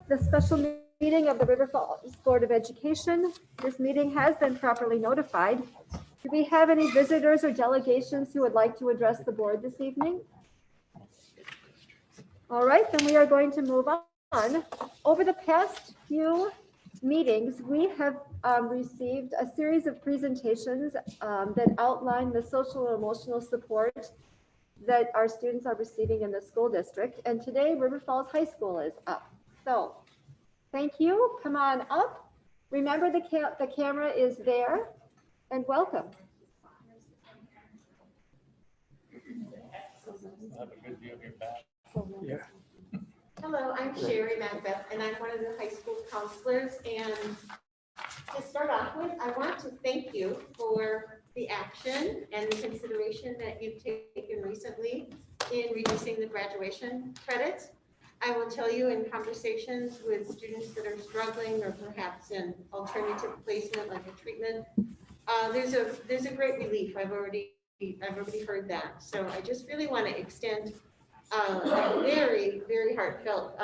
the special meeting of the River Falls Board of Education. This meeting has been properly notified. Do we have any visitors or delegations who would like to address the board this evening? All right, then we are going to move on. Over the past few meetings, we have received a series of presentations that outline the social and emotional support that our students are receiving in the school district. And today, River Falls High School is up. So thank you. Come on up. Remember the camera is there, and welcome. Have a good view of your back. Yeah. Hello, I'm Sherry Macbeth, and I'm one of the high school counselors. And to start off with, I want to thank you for the action and the consideration that you've taken recently in reducing the graduation credit. I will tell you, in conversations with students that are struggling or perhaps in alternative placement like a treatment, there's a great relief. I've already heard that. So I just really want to extend a very, very heartfelt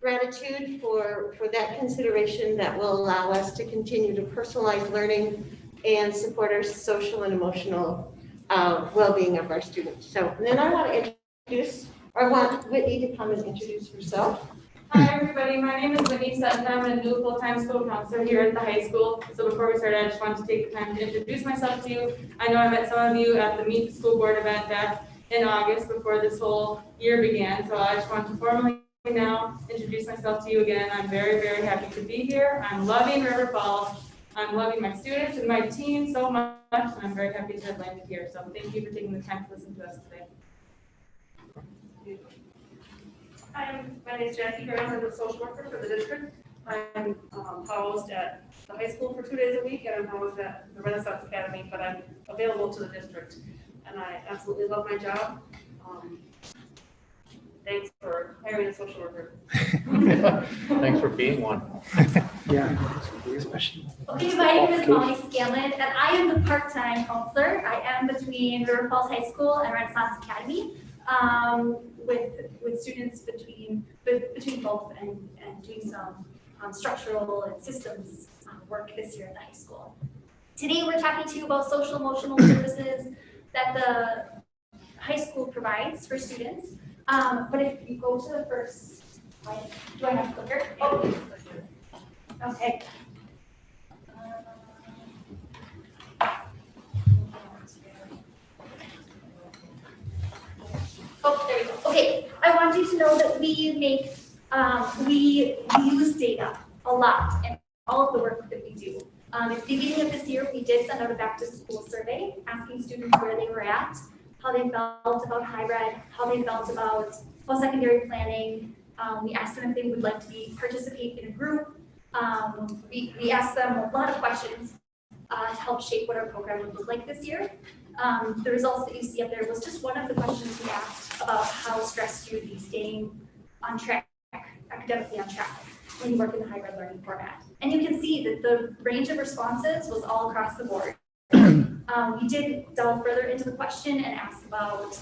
gratitude for that consideration that will allow us to continue to personalize learning and support our social and emotional well-being of our students. So and then I want to want Whitney to come and introduce herself. Hi everybody, my name is Whitney Sutton. I'm a new full-time school counselor here at the high school. So before we start, I just wanted to take the time to introduce myself to you. I know I met some of you at the Meet the School Board event back in August before this whole year began. So I just want to formally now introduce myself to you again. I'm very, very happy to be here. I'm loving River Falls. I'm loving my students and my team so much, and I'm very happy to have landed here. So thank you for taking the time to listen to us today. Hi, my name is Jackie Graham. I'm the social worker for the district. I'm housed at the high school for 2 days a week, and I'm housed at the Readiness Academy, but I'm available to the district. And I absolutely love my job. Thanks for hiring a social worker. Thanks for being one. Yeah. Okay, my name is Molly Scanlon, and I am the part-time counselor. I am between River Falls High School and Renaissance Academy, with students between both and doing some structural and systems work this year at the high school. Today, we're talking to you about social emotional services that the high school provides for students. But if you go to the first slide, do I have a clicker? Oh, okay. Oh, there we go. Okay, I want you to know that we use data a lot in all of the work that we do. At the beginning of this year, we did send out a back to school survey asking students where they were at, how they felt about hybrid, how they felt about post-secondary planning. We asked them if they would like to participate in a group. We asked them a lot of questions to help shape what our program would look like this year. The results that you see up there was just one of the questions we asked about how stressed you would be staying on track, academically on track, when you work in the hybrid learning format. And you can see that the range of responses was all across the board. We did delve further into the question and asked about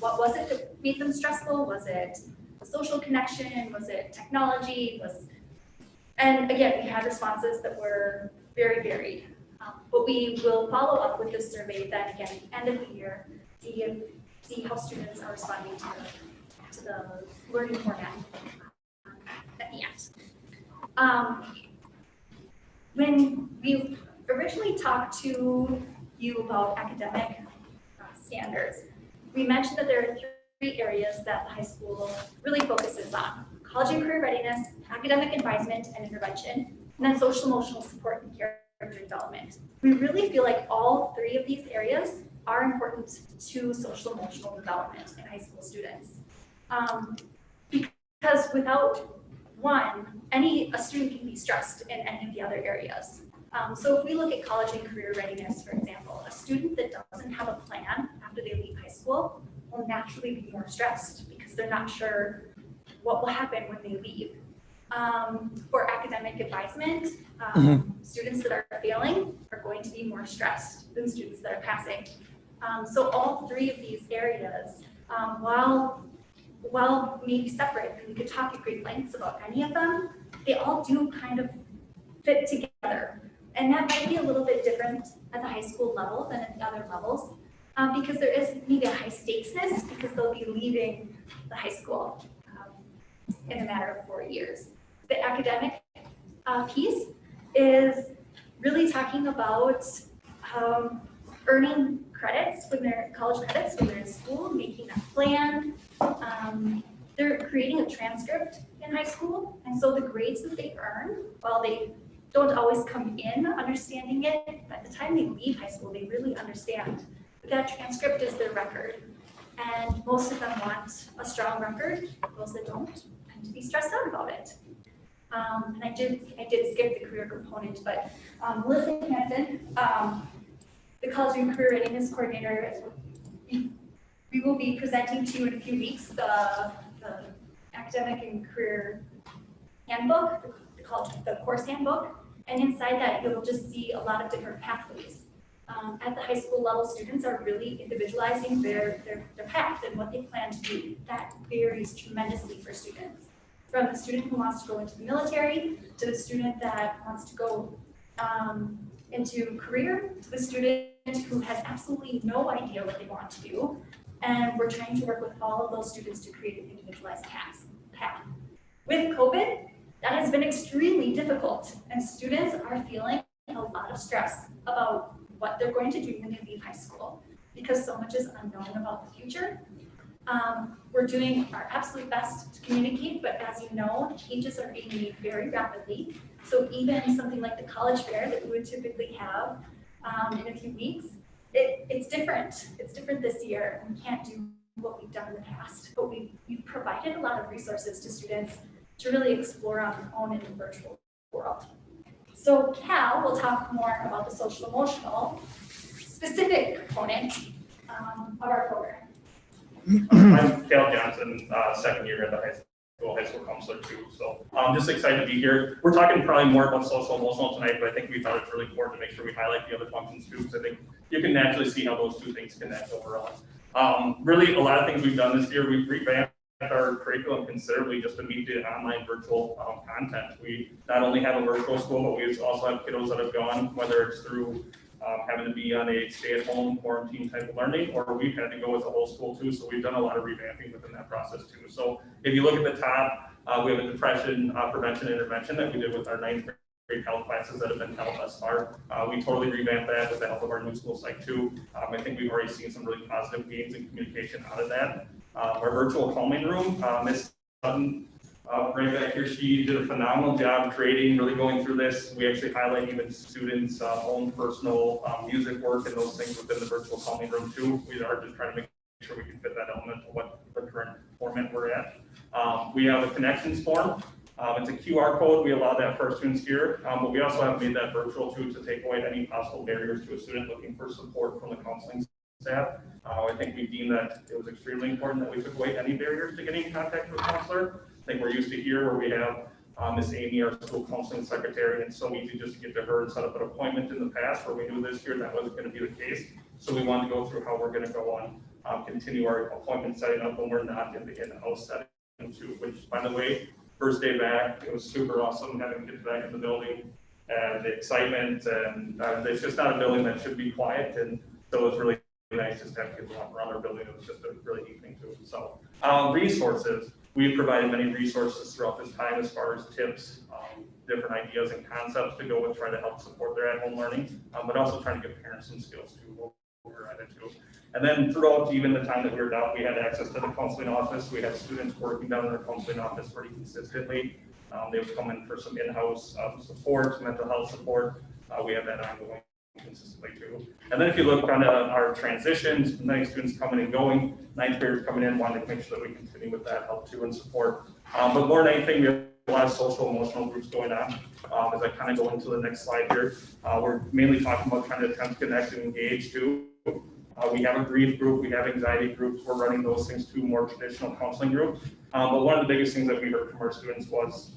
what was it that made them stressful? Was it a social connection? Was it technology? And again, we had responses that were very varied. But we will follow up with this survey then again at the end of the year, see how students are responding to the learning format at the end. When we originally talked to you about academic standards, we mentioned that there are three areas that the high school really focuses on: college and career readiness, academic advisement and intervention, and then social emotional support and character development. We really feel like all three of these areas are important to social emotional development in high school students. Because without one, a student can be stressed in any of the other areas. So if we look at college and career readiness, for example, a student that doesn't have a plan after they leave high school will naturally be more stressed because they're not sure what will happen when they leave. For academic advisement, students that are failing are going to be more stressed than students that are passing. So all three of these areas, while while maybe separate, and we could talk at great lengths about any of them, they all do kind of fit together. And that might be a little bit different at the high school level than at the other levels, because there is maybe a high stakesness because they'll be leaving the high school in a matter of 4 years. The academic piece is really talking about earning credits when they're college credits when they're in school, making that plan. They're creating a transcript in high school, and so the grades that they earn, while they don't always come in understanding it, by the time they leave high school, they really understand. But that transcript is their record, and most of them want a strong record. Those that don't tend to be stressed out about it. And I did skip the career component, but Melissa Hansen, the College and Career Readiness Coordinator, we will be presenting to you in a few weeks the academic and career handbook, the course handbook, and inside that you'll just see a lot of different pathways. At the high school level, students are really individualizing their path and what they plan to do. That varies tremendously for students. From the student who wants to go into the military, to the student that wants to go into career, to the student who has absolutely no idea what they want to do. And we're trying to work with all of those students to create an individualized path. With COVID, that has been extremely difficult, and students are feeling a lot of stress about what they're going to do when they leave high school, because so much is unknown about the future. We're doing our absolute best to communicate, but as you know, changes are being made very rapidly. So even something like the college fair that we would typically have in a few weeks, it's different. It's different this year. We can't do what we've done in the past, but we've provided a lot of resources to students to really explore on their own in the virtual world. So Cal will talk more about the social emotional specific component of our program. I'm Cal Johnson, second year at the high school counselor too. So I'm just excited to be here. We're talking probably more about social emotional tonight, but I think we thought it's really important to make sure we highlight the other functions too, because I think you can naturally see how those two things connect overall. Really, a lot of things we've done this year, we've revamped our curriculum considerably just to meet the online virtual content. We not only have a virtual school, but we also have kiddos that have gone, whether it's through having to be on a stay-at-home quarantine type of learning, or we've had to go with the whole school too. So we've done a lot of revamping within that process too. So if you look at the top, we have a depression prevention intervention that we did with our 9th grade health classes that have been held thus far. We totally revamped that with the help of our new school site too. I think we've already seen some really positive gains in communication out of that. Our virtual calming room, Ms. Sutton, right back here, she did a phenomenal job creating, really going through this. We actually highlight even students' own personal music work and those things within the virtual calming room too. We are just trying to make sure we can fit that element to what the current format we're at. We have a connections form. It's a QR code. We allow that for our students here, but we also have made that virtual too to take away any possible barriers to a student looking for support from the counseling staff. I think we deemed that it was extremely important that we took away any barriers to getting in contact with a counselor. I think we're used to here where we have Miss Amy, our school counseling secretary, and it's so easy just to get to her and set up an appointment in the past, where we knew this year that wasn't going to be the case. So we wanted to go through how we're going to go on, continue our appointment setting up when we're not in the in-house setting too, which, by the way, first day back, it was super awesome having kids back in the building and the excitement, and it's just not a building that should be quiet, and so it's really nice just to have kids walk around our building. It was just a really neat thing too. So resources. We've provided many resources throughout this time as far as tips, different ideas and concepts to go with, try to help support their at-home learning, but also trying to give parents some skills too, what we're at it too. And then throughout even the time that we were out, we had access to the counseling office. We had students working down in their counseling office pretty consistently. They would come in for some in-house support, mental health support. We have that ongoing consistently too. And then if you look on our transitions, many students coming and going, 9th graders coming in, wanting to make sure that we continue with that help too and support. But more than anything, we have a lot of social emotional groups going on. As I kind of go into the next slide here, we're mainly talking about trying to attempt to connect and engage too. We have a grief group, we have anxiety groups. We're running those things to more traditional counseling groups. But one of the biggest things that we heard from our students was,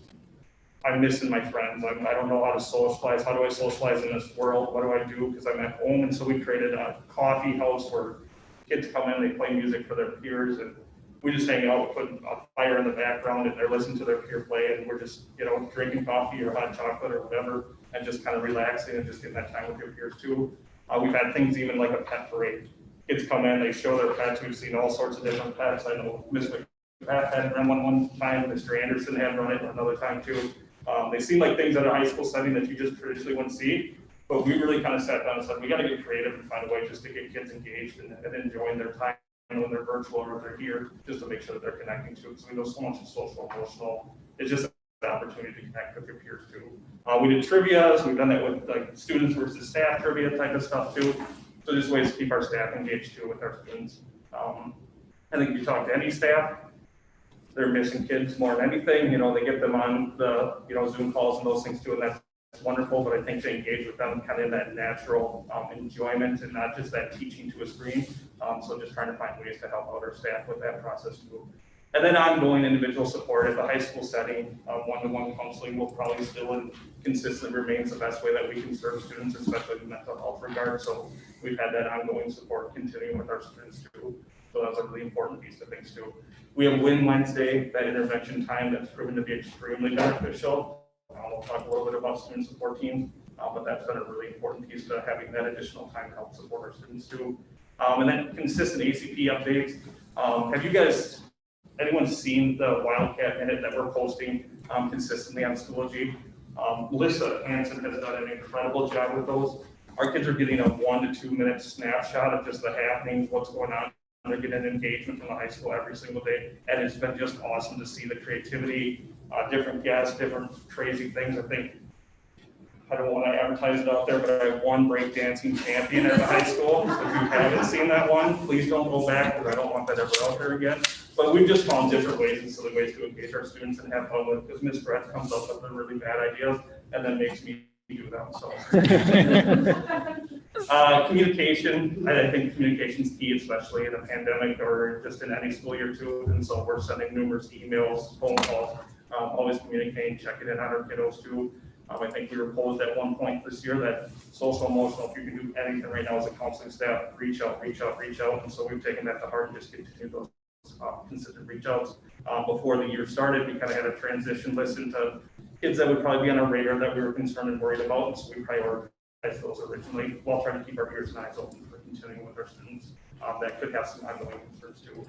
I'm missing my friends. I don't know how to socialize. How do I socialize in this world? What do I do? Because I'm at home. And so we created a coffee house where kids come in, they play music for their peers, and we just hang out, put a fire in the background, and they're listening to their peer play, and we're just, drinking coffee or hot chocolate or whatever, and just kind of relaxing and just getting that time with your peers too. We've had things even like a pet parade. Kids come in, they show their pets. We've seen all sorts of different pets. I know Mr. Pat had run one time, Mr. Anderson had run it another time too. They seem like things at a high school setting that you just traditionally wouldn't see, but we really kind of sat down and said, we got to get creative and find a way just to get kids engaged and enjoying their time when they're virtual or they're here, just to make sure that they're connecting to it. Because we know so much of social emotional. It's just an opportunity to connect with your peers too. We did trivias. We've done that with like students versus staff trivia type of stuff too. So just ways to keep our staff engaged too with our students. I think if you talk to any staff, they're missing kids more than anything. They get them on the Zoom calls and those things too, and that's wonderful. But I think to engage with them kind of in that natural enjoyment and not just that teaching to a screen. So just trying to find ways to help out our staff with that process too. And then ongoing individual support at the high school setting, one-to-one counseling will probably still and consistently remains the best way that we can serve students, especially in mental health regard. So we've had that ongoing support continuing with our students too. So that's a really important piece of things too. We have Win Wednesday, that intervention time that's proven to be extremely beneficial. We'll talk a little bit about student support teams, but that's been a really important piece to having that additional time to help support our students too. And then consistent ACP updates. Have you guys, anyone seen the Wildcat Minute that we're posting consistently on Schoology? Melissa Hansen has done an incredible job with those. Our kids are getting a 1 to 2 minute snapshot of just the happenings, what's going on. They're getting engagement from the high school every single day, and it's been just awesome to see the creativity, different guests, different crazy things. I don't want to advertise it out there, but I have one breakdancing champion at the high school. So if you haven't seen that one, please don't go back, because I don't want that ever out there again. But we've just found different ways and silly ways to engage our students and have fun with it, because Miss Brett comes up with the really bad ideas and then makes me do them. So communication, I think communication is key, especially in a pandemic or just in any school year too. And so we're sending numerous emails, phone calls, always communicating, checking in on our kiddos too. I think we were posed at one point this year that social emotional, if you can do anything right now as a counseling staff, reach out. And so we've taken that to heart and just continued those consistent reach outs. Before the year started, we kind of had a transition list into kids that would probably be on our radar that we were concerned and worried about. And so we prioritized those originally while trying to keep our ears and eyes open for continuing with our students that could have some ongoing concerns too.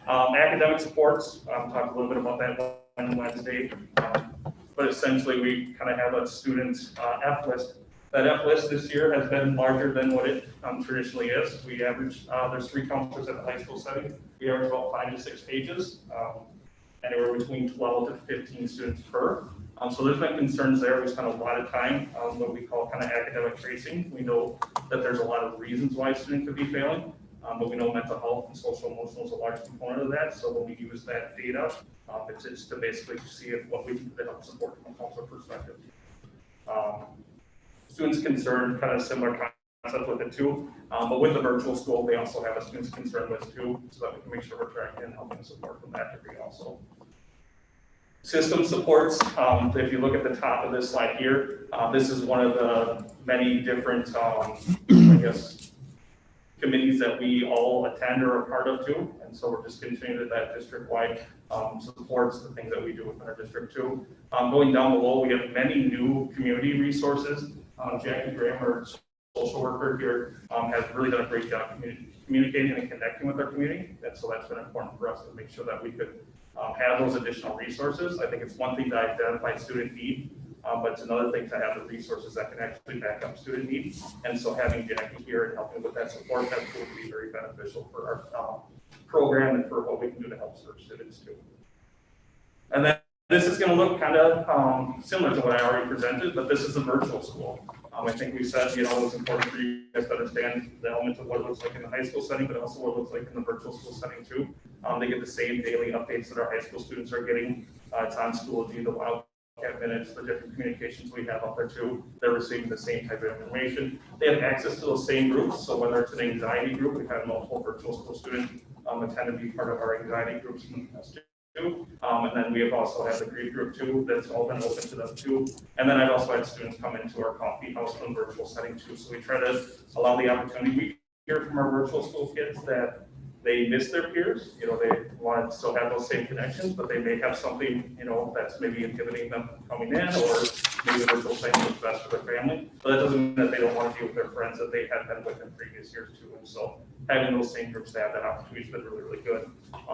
Academic supports, talked a little bit about that on Wednesday. But essentially we kind of have a student's F list. That F list this year has been larger than what it traditionally is. We average, there's 3 counselors at the high school setting. We average about 5 to 6 pages, anywhere between 12 to 15 students per. So there's been concerns there. We spent a lot of time what we call kind of academic tracing. We know that there's a lot of reasons why a student could be failing, but we know mental health and social emotional is a large component of that. So when we use that data, it's to basically see what we can do to help support from a counselor perspective. Students concerned, kind of similar concept with it too, but with the virtual school, they also have a students concern list too, so that we can make sure we're tracking and helping support from that degree also. System supports, if you look at the top of this slide here, this is one of the many different, I guess, committees that we all attend or are part of too. And so we're just continuing to that district-wide supports the things that we do within our district too. Going down below, we have many new community resources. Jackie Graham, our social worker here, has really done a great job communicating and connecting with our community. And so that's been important for us to make sure that we could have those additional resources. I think it's one thing to identify student need, but it's another thing to have the resources that can actually back up student needs. And so having Jackie here and helping with that support, that's going to be very beneficial for our program and for what we can do to help serve students too. And then this is going to look kind of similar to what I already presented, but this is a virtual school. I think we said, it's important for you guys to understand the elements of what it looks like in the high school setting, but also what it looks like in the virtual school setting too. They get the same daily updates that our high school students are getting. It's on Schoology, the Wildcat Minutes, the different communications we have up there too. They're receiving the same type of information. They have access to those same groups. So whether it's an anxiety group, we've had multiple virtual school students attend to be part of our anxiety groups in the past too. And then we have also had the grief group too, that's all been open to them too. And then I've also had students come into our coffee house in virtual setting too. So we try to allow the opportunity. We hear from our virtual school kids that they miss their peers, they want to still have those same connections, but they may have something, that's maybe inhibiting them from coming in, or maybe virtual setting is best for their family. But that doesn't mean that they don't want to be with their friends that they had been with in previous years too. And so having those same groups to have that opportunity has been really, really good.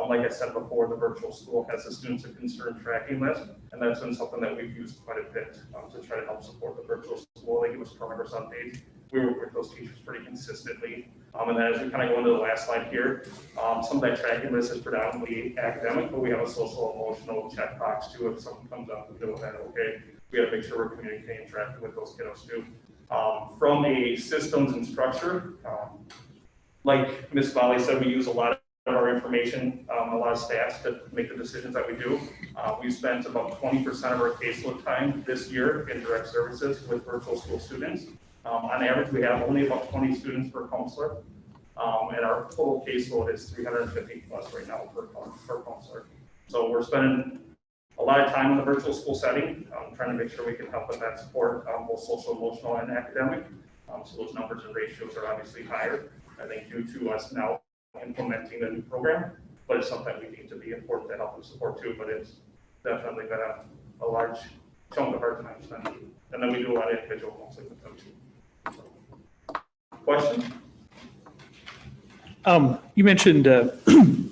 Like I said before, the virtual school has a students of concern tracking list, and that's been something that we've used quite a bit to try to help support the virtual school. They give us progress updates. We work with those teachers pretty consistently. And then as we kind of go into the last slide here, some of that tracking list is predominantly academic, but we have a social emotional checkbox too. If something comes up, we know that, okay, we got to make sure we're communicating and tracking with those kiddos too. From a systems and structure, like Ms. Molly said, we use a lot of our information, a lot of stats to make the decisions that we do. We spent about 20% of our caseload time this year in direct services with virtual school students. On average, we have only about 20 students per counselor, and our total caseload is 350 plus right now per counselor. So we're spending a lot of time in the virtual school setting, trying to make sure we can help with that support, both social, emotional, and academic. So those numbers and ratios are obviously higher, I think, due to us now implementing a new program, but it's something we need to be important to help them support too, but it's definitely been a large chunk of our time spent. And then we do a lot of individual counseling with them too. Question? You mentioned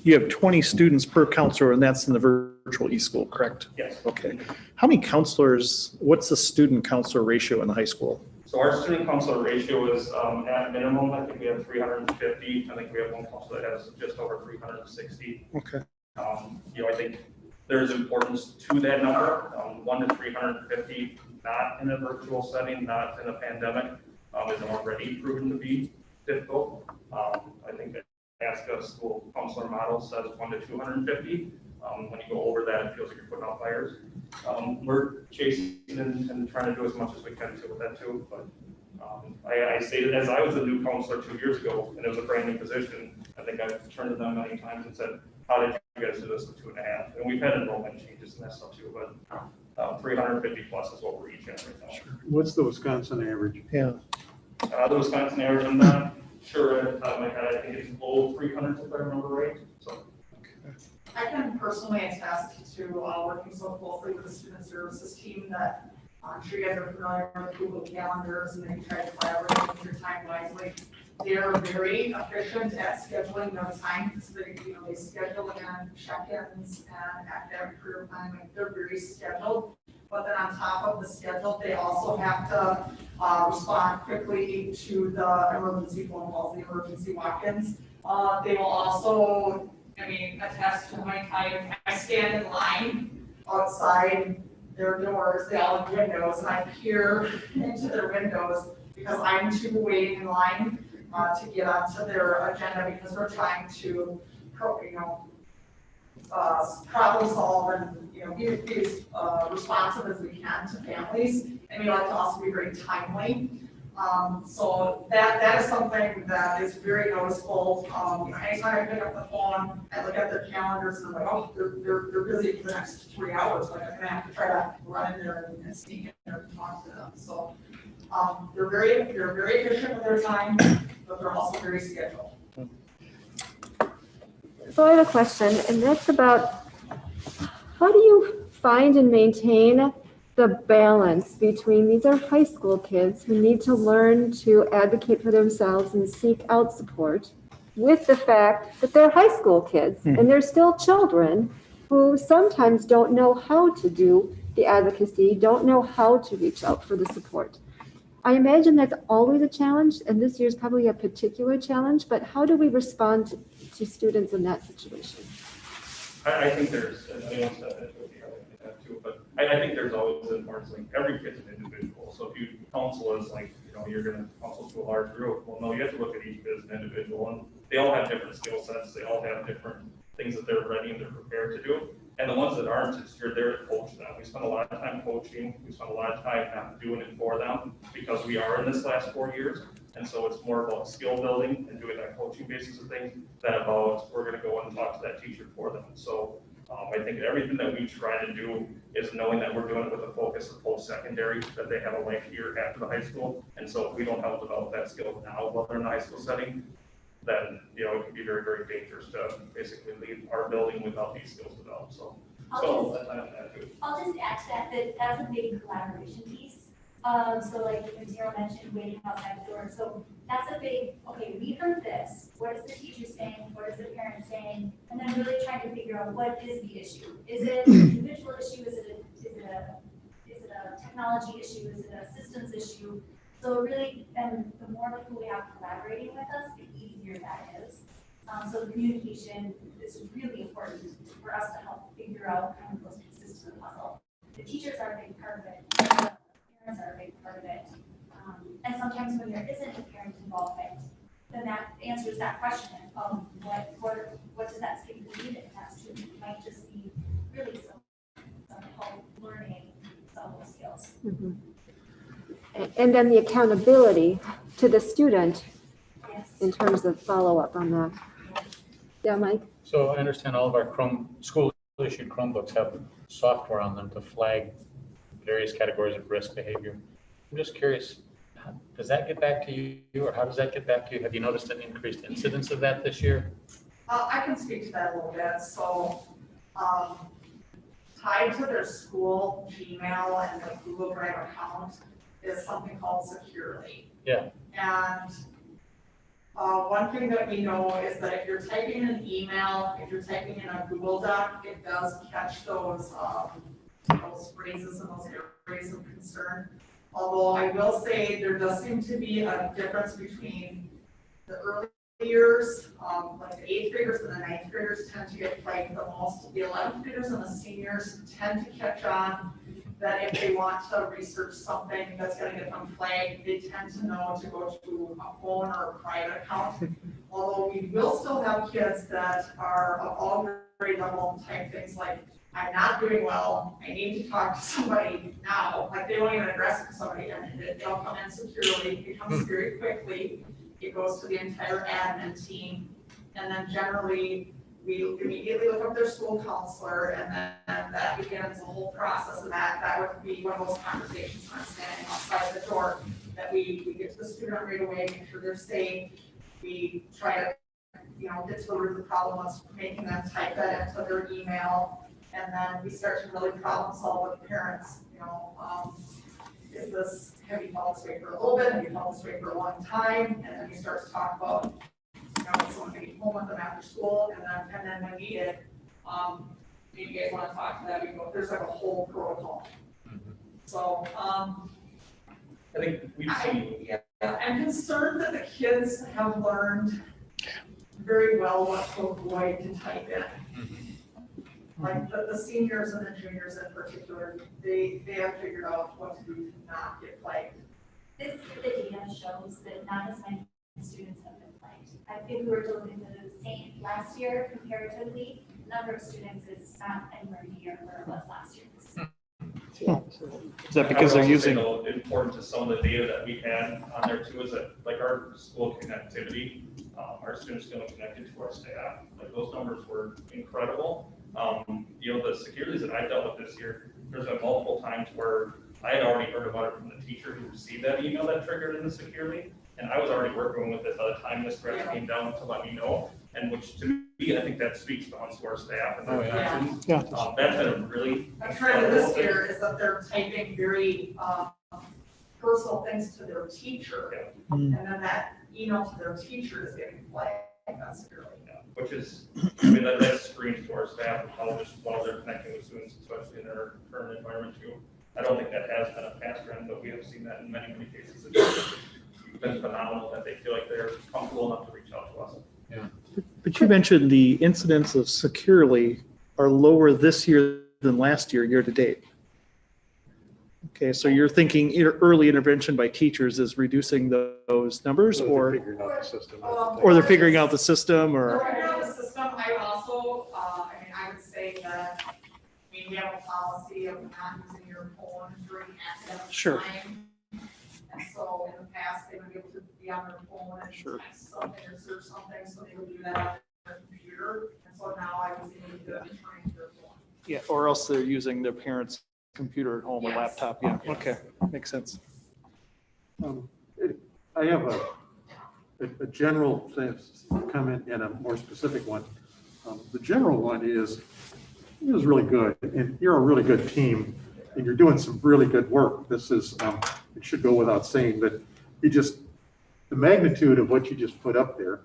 you have 20 students per counselor, and that's in the virtual e-school, correct? Yes. Okay. How many counselors, what's the student counselor ratio in the high school? So our student counselor ratio is at minimum, I think we have 350. I think we have one counselor that has just over 360. Okay. I think there's importance to that number, 1 to 350, not in a virtual setting, not in a pandemic, is already proven to be difficult. I think that ASCA school counselor model says 1 to 250. When you go over that, it feels like you're putting out fires. We're chasing and trying to do as much as we can with that too. But I say that as I was a new counselor 2 years ago, and it was a brand new position, I think I've turned to them many times and said, how did you guys do this with 2.5? And we've had enrollment changes and that stuff too, but 350 plus is what we're each at right now. What's the Wisconsin average? Yeah. The Wisconsin average, I'm not sure at the top of my head. I think it's below 300 if I remember right. So. I can personally attest to working so closely with the student services team that I'm sure you guys are familiar with Google calendars, and they try to collaborate with your time wisely. They are very efficient at scheduling their time. So they schedule in check-ins and academic career planning. Like they're very scheduled. But then on top of the schedule, they also have to respond quickly to the emergency phone calls, the emergency walk-ins. They will also, attest to my time. I stand in line outside their doors, they all have windows, and I peer into their windows because I'm too waiting in line to get onto their agenda because we're trying to, problem solve and be as responsive as we can to families, and we like to also be very timely. So that is something that is very noticeable. Anytime I pick up the phone, I look at their calendars and I'm like, oh, they're busy for the next 3 hours. Like I'm gonna have to try to run in there and sneak in there and talk to them. So they're very efficient with their time, but they're also very scheduled. So I have a question, and that's about how do you find and maintain the balance between these are high school kids who need to learn to advocate for themselves and seek out support with the fact that they're high school kids and they're still children who sometimes don't know how to do the advocacy, don't know how to reach out for the support. I imagine that's always a challenge, and this year's probably a particular challenge, but how do we respond to students in that situation? I think there's, and anyone said that too, but I think there's always importance, like every kid's an individual. So if you counsel as like, you're going to counsel to a large group, well, no, you have to look at each kid as an individual, and they all have different skill sets. They all have different things that they're ready and they're prepared to do. And the ones that aren't, you're there to coach them. We spend a lot of time coaching. We spend a lot of time not doing it for them because we are in this last 4 years. And so it's more about skill building and doing that coaching basis of things than about we're going to go and talk to that teacher for them. So I think everything that we try to do is knowing that we're doing it with a focus of post-secondary, that they have a life here after the high school. And so if we don't help develop that skill now while they're in the high school setting, then, you know, it can be very, very dangerous to basically leave our building without these skills developed, so. So that's that too. I'll just add to that, that's a big collaboration piece. So like when Tara mentioned waiting outside the door, so that's a big, okay, we heard this, what is the teacher saying, what is the parent saying? And then really trying to figure out what is the issue? Is it an individual issue, is it a technology issue, is it a systems issue? So really, and the more people we have collaborating with us, the easier that is. So communication is really important for us to help figure out kind of those pieces to the puzzle. The teachers are a big part of it, the parents are a big part of it. And sometimes when there isn't a parent involvement, then that answers that question of what does that student need in that student? It might just be really some help learning some of those skills. Mhm. And then the accountability to the student Yes. in terms of follow-up on that. Yeah, Mike? So I understand all of our school issued Chromebooks have software on them to flag various categories of risk behavior. I'm just curious, does that get back to you, or how does that get back to you? Have you noticed an increased incidence of that this year? I can speak to that a little bit. So, tied to their school Gmail and the Google Drive account is something called Securely. Yeah. And one thing that we know is that if you're typing an email, if you're typing in a Google Doc, it does catch those phrases and those areas of concern. Although I will say there does seem to be a difference between the early years, like the 8th graders and the 9th graders tend to get flagged the most. The 11th graders and the seniors tend to catch on that if they want to research something that's going to get them flagged, they tend to know to go to a phone or a private account. Although we will still have kids that are of all grade level type things like, I'm not doing well, I need to talk to somebody now. Like they won't even address it to somebody, and they'll come in securely, it comes very quickly. It goes to the entire admin team, and then generally we immediately look up their school counselor, and then that begins the whole process of that. That would be one of those conversations when I'm standing outside the door, that we get to the student right away, make sure they're safe. We try to, get to the root of the problem of making them type that into their email, and then we start to really problem solve with parents. Have you felt this way for a little bit? Have you felt this way for a long time? And then we start to talk about, someone maybe home with them after school, and then when needed, maybe you guys want to talk to them. There's like a whole protocol. So, I think we've seen. I'm concerned that the kids have learned very well what to avoid to type in. Like the seniors and the juniors in particular, they have figured out what to do to not get flagged. The data shows that not as many students have been flagged. I think we were to look into the same last year comparatively, the number of students is not anywhere near where it was last year. Is that because they're using? Important to some of the data that we had on there too is that like our school connectivity, our students feeling connected to our staff, like those numbers were incredible. The securities that I dealt with this year, there's been multiple times where I had already heard about it from the teacher who received that email that triggered in the security, and I was already working with this by the time this threat came down to let me know, and which to me, I think that speaks to our staff and their connections. Yeah. That's been a really. A trend this year is that they're typing very personal things to their teacher, and then that email to their teacher is getting flagged. That's really. Which is, that screams to our staff of how just well they're connecting with students, especially in their current environment too. I don't think that has been a past trend, but we have seen that in many, many cases. It's been phenomenal that they feel like they're comfortable enough to reach out to us. Yeah. But you mentioned the incidents of Securely are lower this year than last year, year to date. Okay, so you're thinking early intervention by teachers is reducing those numbers, or they're figuring out the system, or They're figuring out the system. I also, I would say that, we have a policy of not using your phone during academic time. And so in the past, they would be able to be on their phone and text something or search something, so they would do that on their computer. And so now I was able to do it trying their phone. Yeah, or else they're using their parents' computer at home or laptop. Yeah, okay, makes sense. I have a general comment and a more specific one. The general one is, it was really good, and you're a really good team, and you're doing some really good work. This is, it should go without saying, but the magnitude of what you just put up there,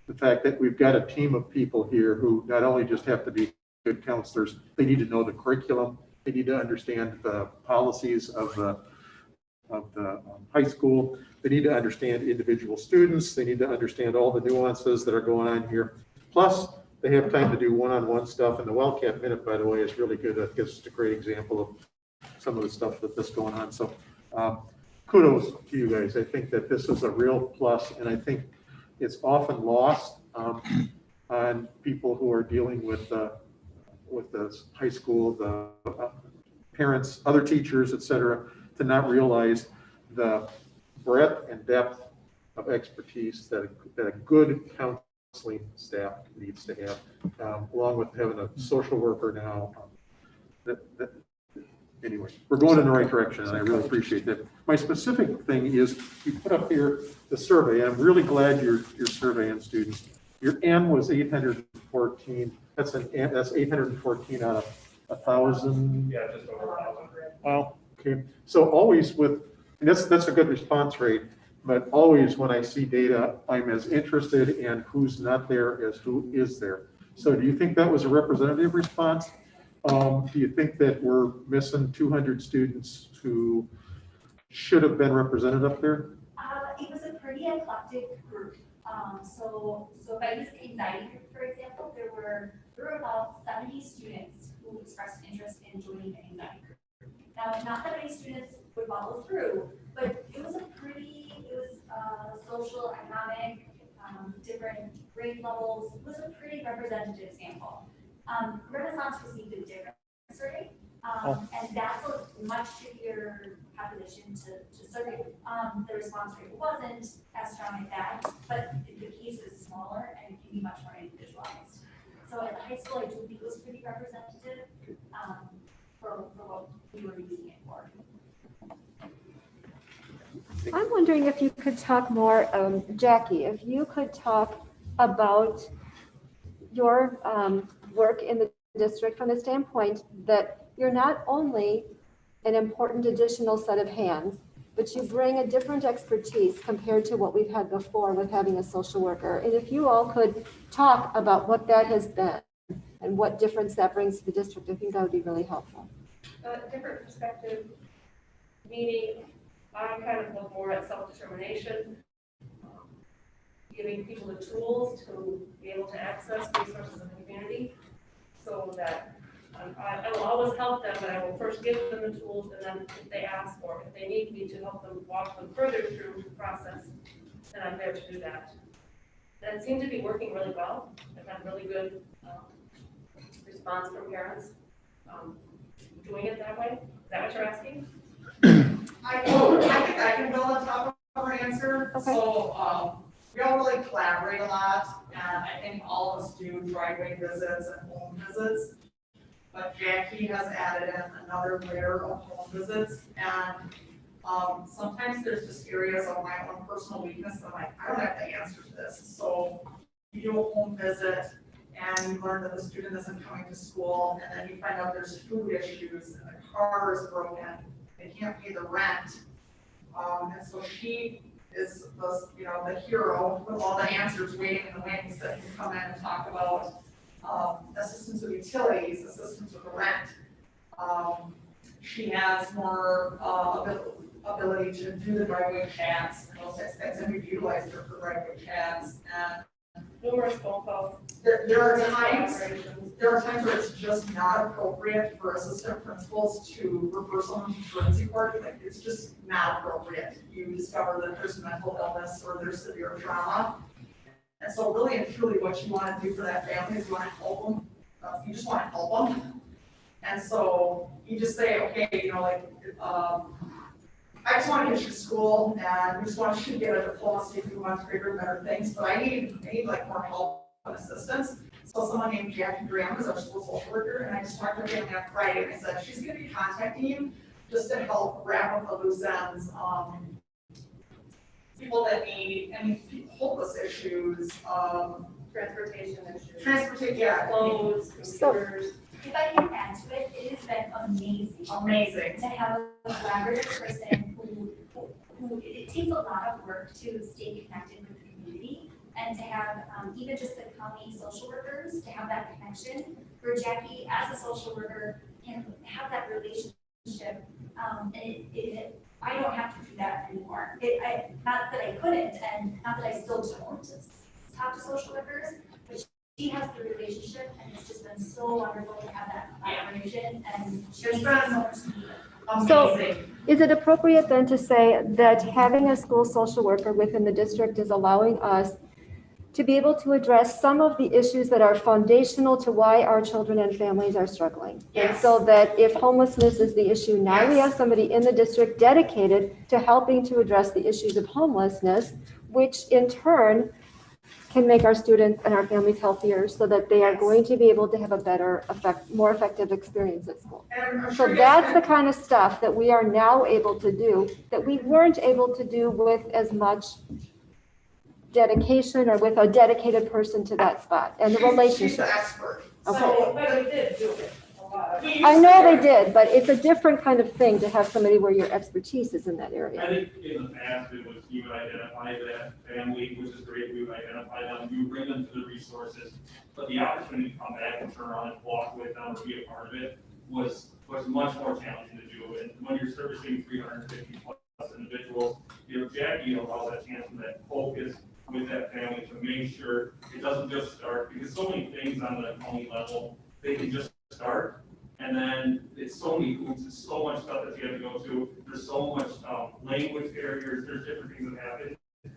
the fact that we've got a team of people here who not only just have to be good counselors, they need to know the curriculum, they need to understand the policies of the high school, they need to understand individual students, they need to understand all the nuances that are going on here. Plus, they have time to do one-on-one stuff, and the Wildcat Minute, by the way, is really good. That gives us a great example of some of the stuff that's going on. So kudos to you guys. I think that this is a real plus, and I think it's often lost on people who are dealing with the high school, the parents, other teachers, et cetera, to not realize the breadth and depth of expertise that a good counseling staff needs to have, along with having a social worker now. Anyway, we're going in the right direction, and I really appreciate that. My specific thing is, you put up here the survey, and I'm really glad you're surveying students. Your N was 814. That's 814 out of 1,000. Yeah, just over 1,000. Wow. Okay. So always and that's a good response rate, but always when I see data, I'm as interested in who's not there as who is there. So do you think that was a representative response? Do you think that we're missing 200 students who should have been represented up there? It was a pretty eclectic group. So if I use the anxiety group, for example, there were about 70 students who expressed interest in joining the anxiety group. Now, not that many students would follow through, but it was social, economic, different grade levels. It was a pretty representative sample. Renaissance received a different survey, and that's a much trickier population to survey. The response rate wasn't as strong at that, but the case is smaller and it can be much more individualized. So at the high school, I do think it was pretty representative for what we were using it for. I'm wondering if you could talk more, Jackie, if you could talk about your work in the district from the standpoint that you're not only an important additional set of hands, but you bring a different expertise compared to what we've had before with having a social worker. And if you all could talk about what that has been and what difference that brings to the district, I think that would be really helpful. A different perspective, meaning I kind of look more at self-determination, giving people the tools to be able to access resources in the community, so that I will always help them, but I will first give them the tools, and then if they ask for it, if they need me to help them walk them further through the process, then I'm there to do that. That seemed to be working really well. I've had really good response from parents doing it that way. Is that what you're asking? I think I can build on top of her answer. Okay. So we all really collaborate a lot, and I think all of us do driveway visits and home visits. But Jackie has added in another layer of home visits, and sometimes there's just areas of my own personal weakness that I'm like, I don't have the answer to this. So you do a home visit, and you learn that the student isn't coming to school, and then you find out there's food issues, and the car is broken, they can't pay the rent. And so she is the hero with all the answers waiting in the wings that can come in and talk about assistance with utilities, assistance with the rent. She has more ability to do the driveway chats and those types of things, and we've utilized her for driveway chats. And Numerous phone calls. there are times where it's just not appropriate for assistant principals to refer someone to truancy court. Like, it's just not appropriate. You discover that there's mental illness or there's severe trauma. And so really and truly what you want to do for that family is you want to help them. You just want to help them. And so you just say, okay, I just want to get you to school, and we just want you to get a diploma so you can move on to bigger and better things, but I need like more help and assistance. So someone named Jackie Graham is our school social worker, and I just talked to her family on Friday, and I said, she's going to be contacting you just to help wrap up the loose ends. people that need, and hopeless issues, Transportation issues. transportation, yeah. Clothes, computers. If I can add to it, it has been amazing. Amazing. To have a collaborative person who, it takes a lot of work to stay connected with the community and to have, even just the county social workers, to have that connection. For Jackie, as a social worker, can have that relationship, I don't have to do that anymore. Not that I couldn't, and not that I still don't talk to social workers, but she has the relationship, and it's just been so wonderful to have that collaboration, and she makes it so much smoother. So- Amazing. Is it appropriate then to say that having a school social worker within the district is allowing us to be able to address some of the issues that are foundational to why our children and families are struggling? And Yes. so that if homelessness is the issue, now we Yes. have somebody in the district dedicated to helping to address the issues of homelessness, which in turn can make our students and our families healthier so that they are Yes. going to be able to have a better more effective experience at school. And I'm So sure you that's guys the kind of stuff that we are now able to do that we weren't able to do with as much dedication or with a dedicated person to that spot and the She's relationship. the expert. Okay. So, But we did do it a lot. we used I to know do they it. did, but it's a different kind of thing to have somebody where your expertise is in that I area. think in the past, it was you would identify that family, which is great, we would identify them, you bring them to the resources. But the opportunity to come back and turn around and walk with them or be a part of it was much more challenging to do. And when you're servicing 350 plus individuals, Jackie allows that chance and that focus with that family to make sure it doesn't just start, because so many things on the county level, they can just start. And then it's so many hoops, it's so much stuff that you have to go to. There's so much language barriers, there's different things that happen.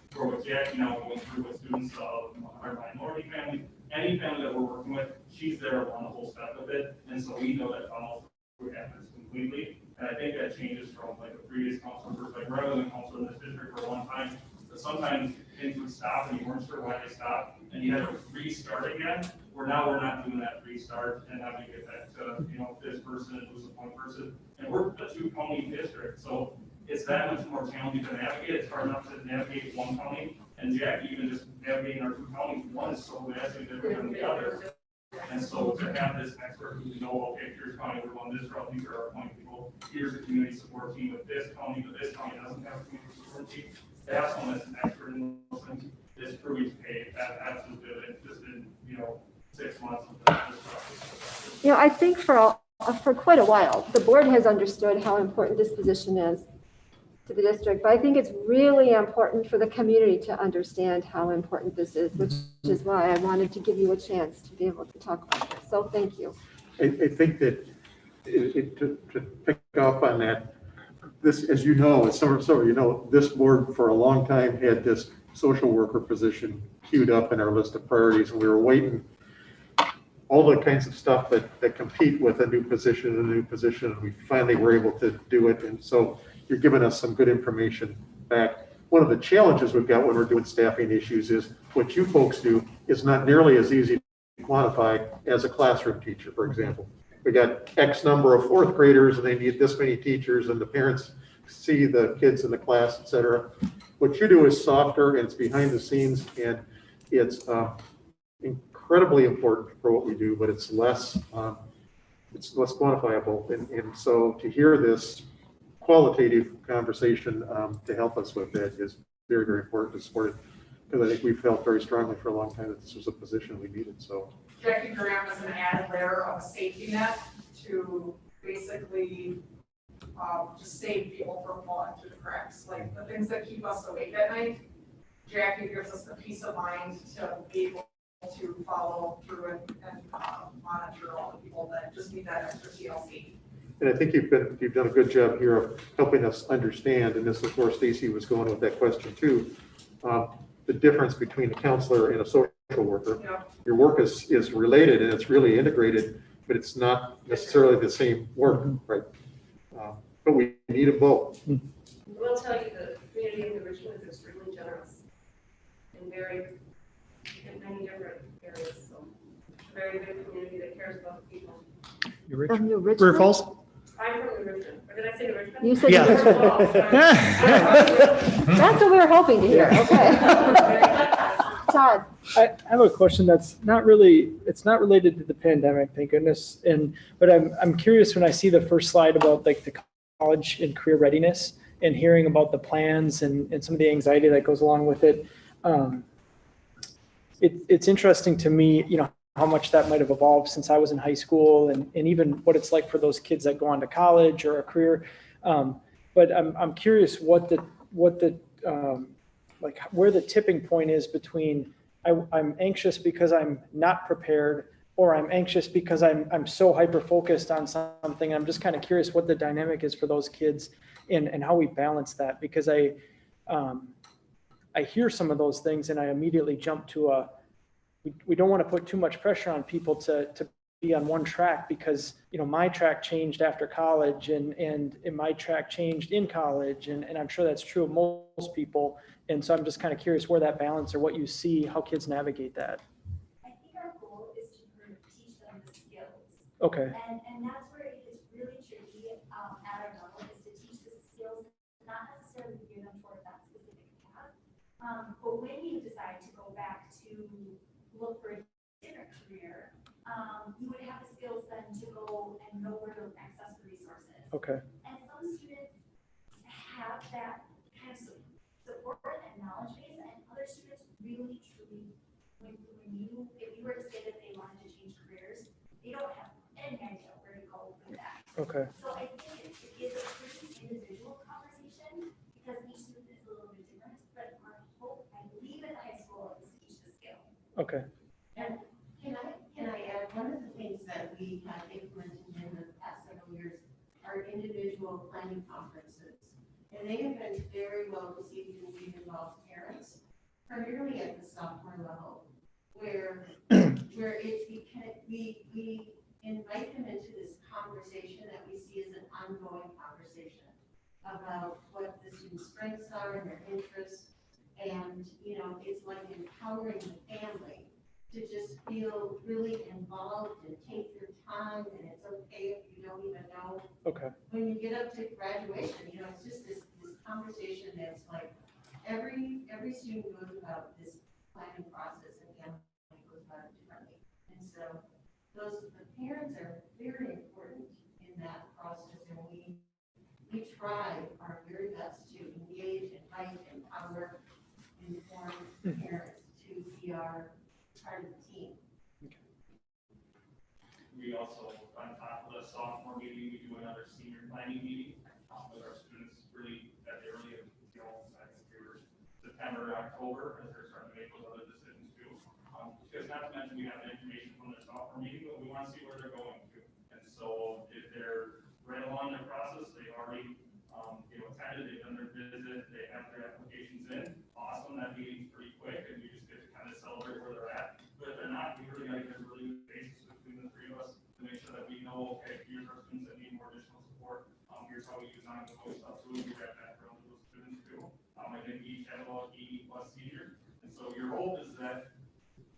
For what Jackie now going through with students of our minority family, any family that we're working with, she's there along the whole step of it. And so we know that follows through happens completely. And I think that changes from like a previous counselor, like rather than counselor in this district for a long time, but sometimes things would stop and you weren't sure why they stopped and you had to restart again. Where now we're not doing that restart and having to get back to, this person and lose a point person. And we're a 2-county district, so it's that much more challenging to navigate. It's hard enough to navigate 1 county. And Jackie, even just navigating our 2 counties, one is so vastly different than the other. And so to have this expert who know, okay, here's county, we're going this route, these are our point people, here's the community support team with this county, but this county doesn't have a community support team. To have someone that's an expert in those things is proving to pay absolutely good. It's just in, 6 months of this process. I think for quite a while, the board has understood how important this position is to the district, but I think it's really important for the community to understand how important this is, which is why I wanted to give you a chance to be able to talk about this. So thank you. I think that to pick up on that, this, as you know, this board for a long time had this social worker position queued up in our list of priorities, and we were waiting all the kinds of stuff that compete with a new position, and we finally were able to do it. And so you're giving us some good information back. One of the challenges we've got when we're doing staffing issues is what you folks do is not nearly as easy to quantify as a classroom teacher, for example. We got X number of 4th graders and they need this many teachers and the parents see the kids in the class, et cetera. What you do is softer and it's behind the scenes and it's incredibly important for what we do, but it's less quantifiable. And so to hear this qualitative conversation to help us with that is very, very important to support it, because I think we felt very strongly for a long time that this was a position we needed. So Jackie Graham is an added layer of a safety net to basically just save people from falling through the cracks. Like the things that keep us awake at night, Jackie gives us the peace of mind to be able to follow through and monitor all the people that just need that extra TLC. And I think you've done a good job here of helping us understand, and this is where Stacy was going with that question too, the difference between a counselor and a social worker. Yep. Your work is related and it's really integrated, but it's not necessarily the same work, right? But we need them both. We'll tell you, the community in Richmond is extremely generous and in many different areas, so a very good community that cares about the people. You're rich. From New River Richmond? Falls? I'm from New Richmond, or did I say New Richmond? You said Yeah. New Richmond. I'm from New Richmond. That's what we were hoping to hear. Okay. Todd. I have a question that's not really, it's not related to the pandemic, thank goodness. But I'm curious when I see the first slide about like the college and career readiness and hearing about the plans and some of the anxiety that goes along with it. It's interesting to me, you know, how much that might have evolved since I was in high school and even what it's like for those kids that go on to college or a career. But I'm curious what like where the tipping point is between I'm anxious because I'm not prepared, or I'm anxious because I'm so hyper focused on something. I'm just kind of curious what the dynamic is for those kids and how we balance that, because I hear some of those things and I immediately jump to we don't want to put too much pressure on people to be on one track, because, you know, my track changed after college and my track changed in college. And I'm sure that's true of most people. And so I'm just kind of curious where that balance or what you see, how kids navigate that. I think our goal is to teach them the skills. Okay. And that's where it gets really tricky at our level, is to teach the skills, not necessarily gear them toward that specific path. But when you decide to go back to look for a different career, you would have the skills then to go and know where to access the resources. Okay. And some students have that kind of support and knowledge base, and other students really truly, if you were to say that they wanted to change careers, they don't have any idea where to go with that. Okay. So I think it is a pretty individual conversation, because each student is a little bit different, but our hope, I believe, at the high school is to teach the skill. Okay. And can I add, one of the things that we have implemented in the past several years are individual planning conferences. And they have been very well received, and we've involved parents, primarily at the sophomore level, where we invite them into this conversation that we see as an ongoing conversation about what the students' strengths are and their interests. And, you know, it's like empowering the family to just feel really involved and take your time, and it's okay if you don't even know. Okay. When you get up to graduation, you know, it's just this conversation that's like, every student goes about this planning process, and family goes about it differently. And so the parents are very important in that process, and we try our very best to engage, invite, empower, inform parents to be our part of the team. We also, on top of the sophomore meeting, we do another senior planning meeting with our students really at the early, you know, I think they were September, October, as they're starting to make those other decisions too. Because not to mention, we have the information from the sophomore meeting, but we want to see where they're going to. And so if they're right along the process, they've already, attended, they've done their visit, they have their applications in, awesome, that meeting's pretty quick, and we just get to kind of celebrate where they're at. But if they're not, we really got to get a really good basis between the three of us to make sure that we know, okay, here's our students that need more additional support. Here's how we use ongoing stuff too. We wrap that around those students too. I think each have about 80+ seniors. And so your hope is that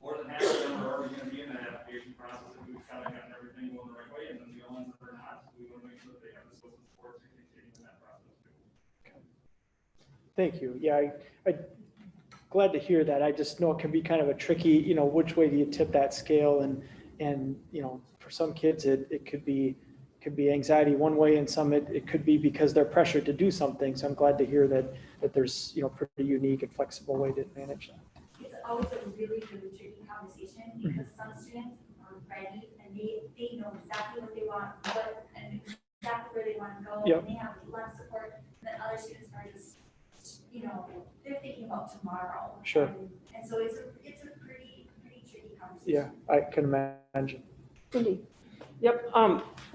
more than half of them are already going to be in that application process, and we've kind of gotten everything going the right way. And then the ones that are not, we want to make sure that they have the social support to continue in that process too. Okay. Thank you. Yeah, I glad to hear that. I just know it can be kind of a tricky, you know, which way do you tip that scale? And you know, for some kids, it could be anxiety one way, and some it could be because they're pressured to do something. So I'm glad to hear that there's, you know, pretty unique and flexible way to manage that. It's always a really, really tricky conversation, because some students are ready and they know exactly what they want, and exactly where they want to go. Yep. And they have a lot of support. And then other students are just, you know, they're thinking about tomorrow. Sure. And so it's a pretty tricky conversation. Yeah, I can imagine. Cindy. Yep,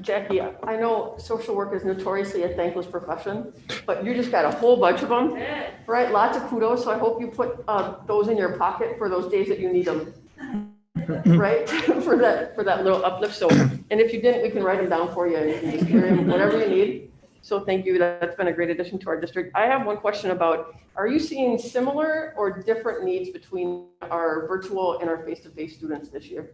Jackie, I know social work is notoriously a thankless profession, but you just got a whole bunch of them, right? Lots of kudos, so I hope you put those in your pocket for those days that you need them, right? for that little uplift. So, and if you didn't, we can write them down for you, and you can just carry them, whatever you need. So thank you, that's been a great addition to our district. I have one question about, are you seeing similar or different needs between our virtual and our face-to-face students this year?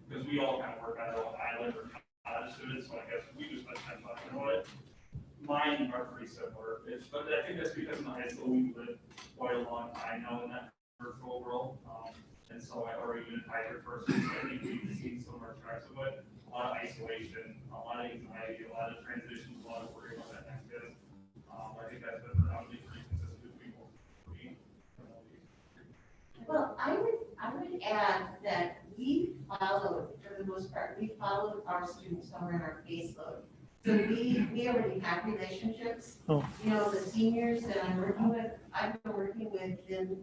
Because we all kind of work on our own island or college students, so I guess we just spend time talking about it. mine are pretty similar, but I think that's because in the high school, we've lived quite a long time now in that virtual world. And so I already been a hybrid person, so I think we've seen similar tracks of it. A lot of isolation, a lot of anxiety, a lot of transitions, a lot of worry about that next bit. I think that's been probably pretty consistent with people. Well, I would add that we followed, for the most part, we followed our students over in our caseload. So we already have relationships. Oh. You know, the seniors that I'm working with, I've been working with them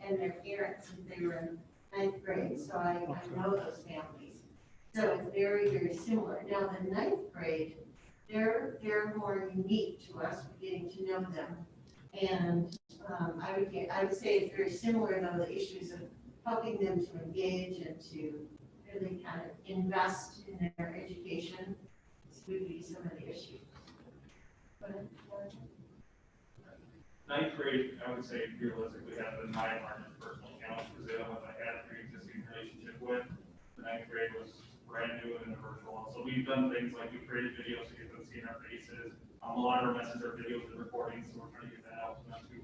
and their parents since they were in 9th grade, so I know those families. So it's very, very similar. Now, the 9th grade, they're more unique to us, getting to know them. And I would say it's very similar, though, the issues of helping them to engage and to really kind of invest in their education would be some of the issues. Ninth grade, I would say realistically have been my largest personal challenge because they're the ones I had a pre-existing relationship with. The 9th grade was brand new and virtual. So we've done things like we created videos so you can see our faces. A lot of our messages are videos and recordings, so we're trying to get that out to them too.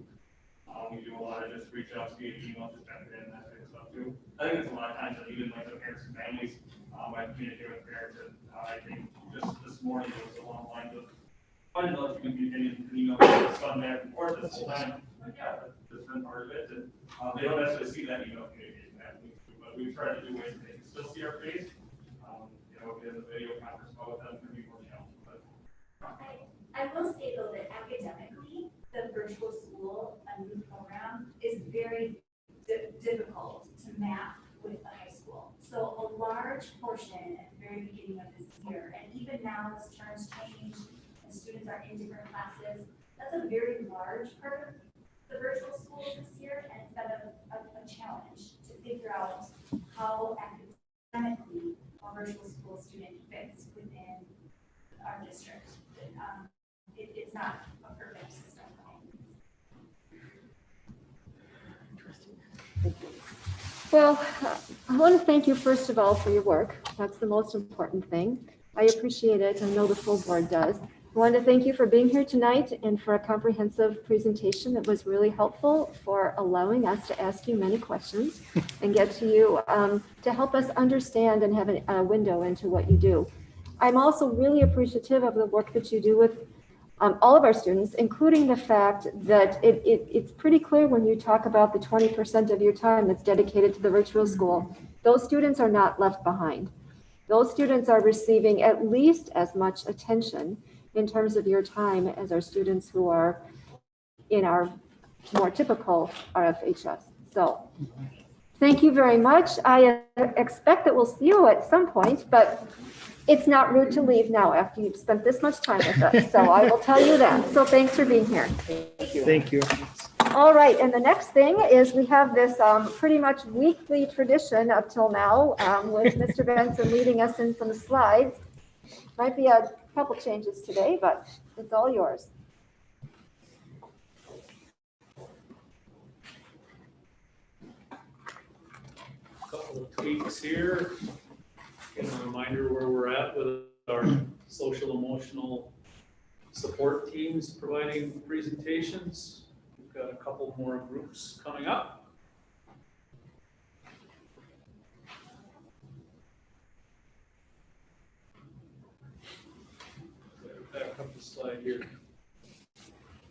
We do a lot of just reach outs via email to check in and that type of stuff too. I think it's a lot of times that even like the parents and families, I communicate with parents, and I think just this morning it was along the lines of, I didn't know if you can communicate an email with my son back and forth this whole time. Like, yeah, that's been part of it, and they don't necessarily see that email communication happening too, but we've tried to do ways that they can still see our face. You know, in the video conference call with them can be more challenging, but. I will say though that academically, the virtual school, a new program, is very difficult to map with the high school. So a large portion at the very beginning of this year, and even now as terms change and students are in different classes, that's a very large part of the virtual school this year, and it's been a challenge to figure out how academically a virtual school student fits within our district. It's not a perfect system. Well, I want to thank you first of all for your work. That's the most important thing. I appreciate it. I know the full board does. I want to thank you for being here tonight and for a comprehensive presentation that was really helpful for allowing us to ask you many questions and get to you to help us understand and have a window into what you do. I'm also really appreciative of the work that you do with all of our students, including the fact that it's pretty clear when you talk about the 20% of your time that's dedicated to the virtual school, those students are not left behind. Those students are receiving at least as much attention in terms of your time as our students who are in our more typical RFHS. So thank you very much. I expect that we'll see you at some point, but it's not rude to leave now after you've spent this much time with us. So I will tell you that. So thanks for being here. Thank you. All right. And the next thing is we have this pretty much weekly tradition up till now with Mr. Benson leading us in some slides. Might be a couple changes today, but it's all yours. Couple of tweaks here. Get a reminder where we're at with our social emotional support teams providing presentations. We've got a couple more groups coming up. Back up the slide here.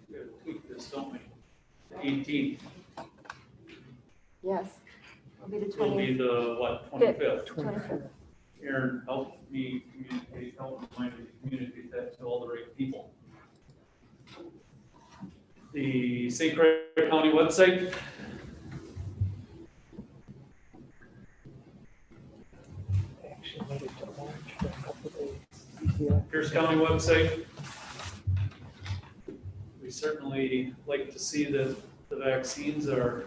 We gotta tweak this, don't we? The 18th Yes. It'll be the will be the, what, 25th? 25th. Aaron, help me communicate, help remind me to communicate that to all the right people. The St. Croix County website. Pierce County website. We certainly like to see that the vaccines are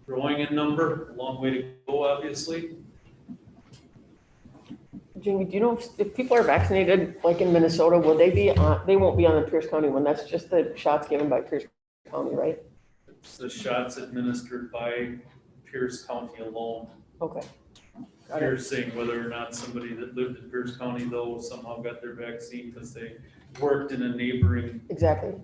growing in number, a long way to go, obviously. Jamie, do you know if people are vaccinated, like in Minnesota, will they be on, they won't be on the Pierce County one? That's just the shots given by Pierce County, right? It's the shots administered by Pierce County alone. Okay. Got it. hearsay whether or not somebody that lived in Pierce County though somehow got their vaccine because they worked in a neighboring. Exactly.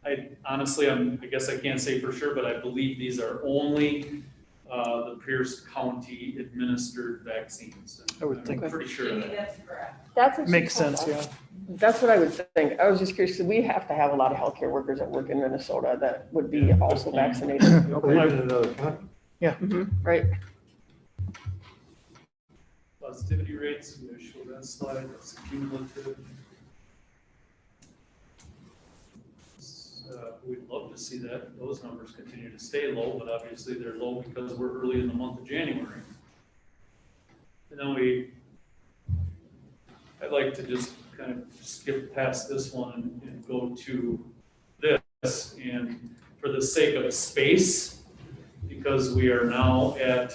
I honestly, I guess I can't say for sure, but I believe these are only the Pierce County administered vaccines. And I would think. I'm pretty sure of that. That's correct. That's what she Makes told sense, us. yeah. That's what I would think. I was just curious, because we have to have a lot of healthcare workers that work in Minnesota that would be also vaccinated. Or even in another country. Mhm, right. Positivity rates, I'm gonna show that slide, that's cumulative. We'd love to see that, those numbers continue to stay low, but obviously they're low because we're early in the month of January. And then I'd like to just kind of skip past this one and go to this. And for the sake of space, because we are now at,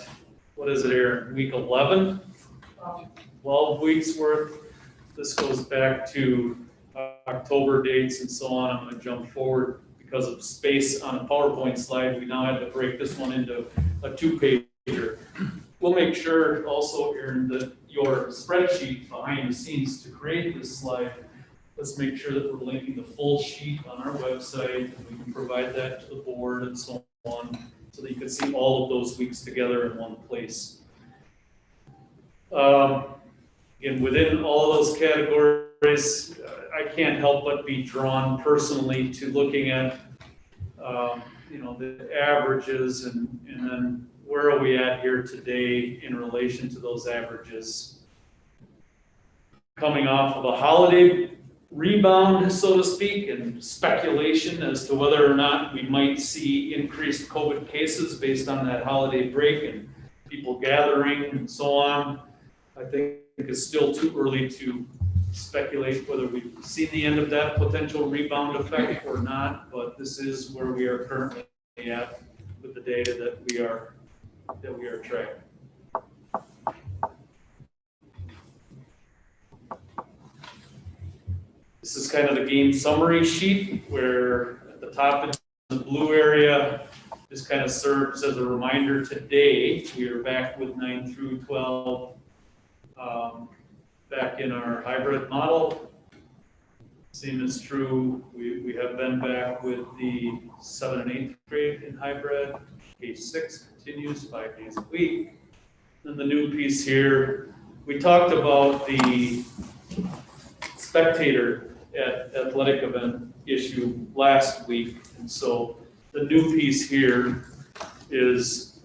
what is it, Aaron, week 11? 12 weeks worth. This goes back to October dates and so on. I'm going to jump forward because of space on a PowerPoint slide. We now had to break this one into a 2-pager. We'll make sure also, Aaron, that your spreadsheet behind the scenes to create this slide, let's make sure that we're linking the full sheet on our website. And we can provide that to the board and so on, so that you can see all of those weeks together in one place. And within all of those categories, I can't help but be drawn personally to looking at, the averages and then where are we at here today in relation to those averages. Coming off of a holiday rebound, so to speak, and speculation as to whether or not we might see increased COVID cases based on that holiday break and people gathering and so on. I think it's still too early to speculate whether we've seen the end of that potential rebound effect or not, but this is where we are currently at with the data that we are tracking. This is kind of the game summary sheet where at the top in the blue area, this kind of serves as a reminder today. We are back with 9 through 12 back in our hybrid model. Same is true, we have been back with the 7th and 8th grade in hybrid. K6 continues 5 days a week. Then the new piece here, we talked about the spectator at athletic event issue last week. And so the new piece here is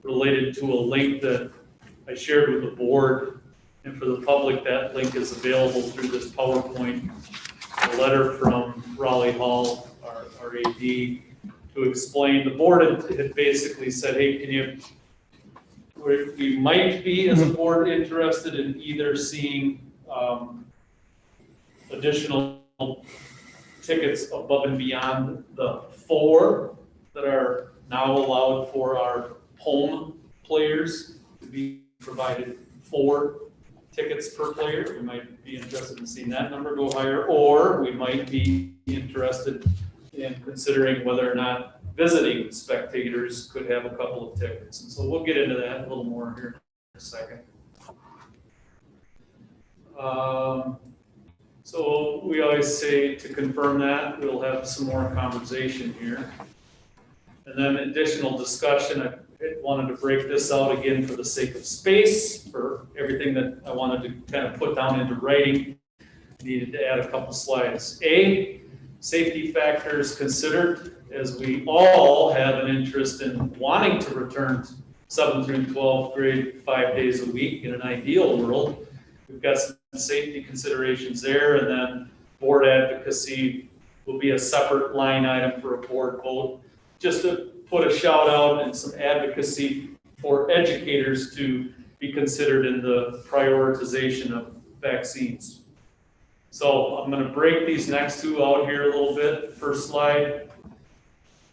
related to a link that I shared with the board. And for the public, that link is available through this PowerPoint. A letter from Raleigh Hall, our AD, to explain. The board had basically said, hey, we might be, as a board, interested in either seeing additional tickets above and beyond the 4 that are now allowed for our home players to be provided 4 tickets per player. We might be interested in seeing that number go higher, or we might be interested in considering whether or not visiting spectators could have a couple of tickets. And so we'll get into that a little more here in a second. So we always say to confirm that, we'll have some more conversation here. And then additional discussion, I wanted to break this out again for the sake of space, for everything that I wanted to kind of put down into writing. Needed to add a couple slides. A, safety factors considered, as we all have an interest in wanting to return 7th through 12th grade 5 days a week in an ideal world. We've got some safety considerations there, and then board advocacy will be a separate line item for a board vote. Just to put a shout out and some advocacy for educators to be considered in the prioritization of vaccines. So I'm going to break these next 2 out here a little bit. First slide,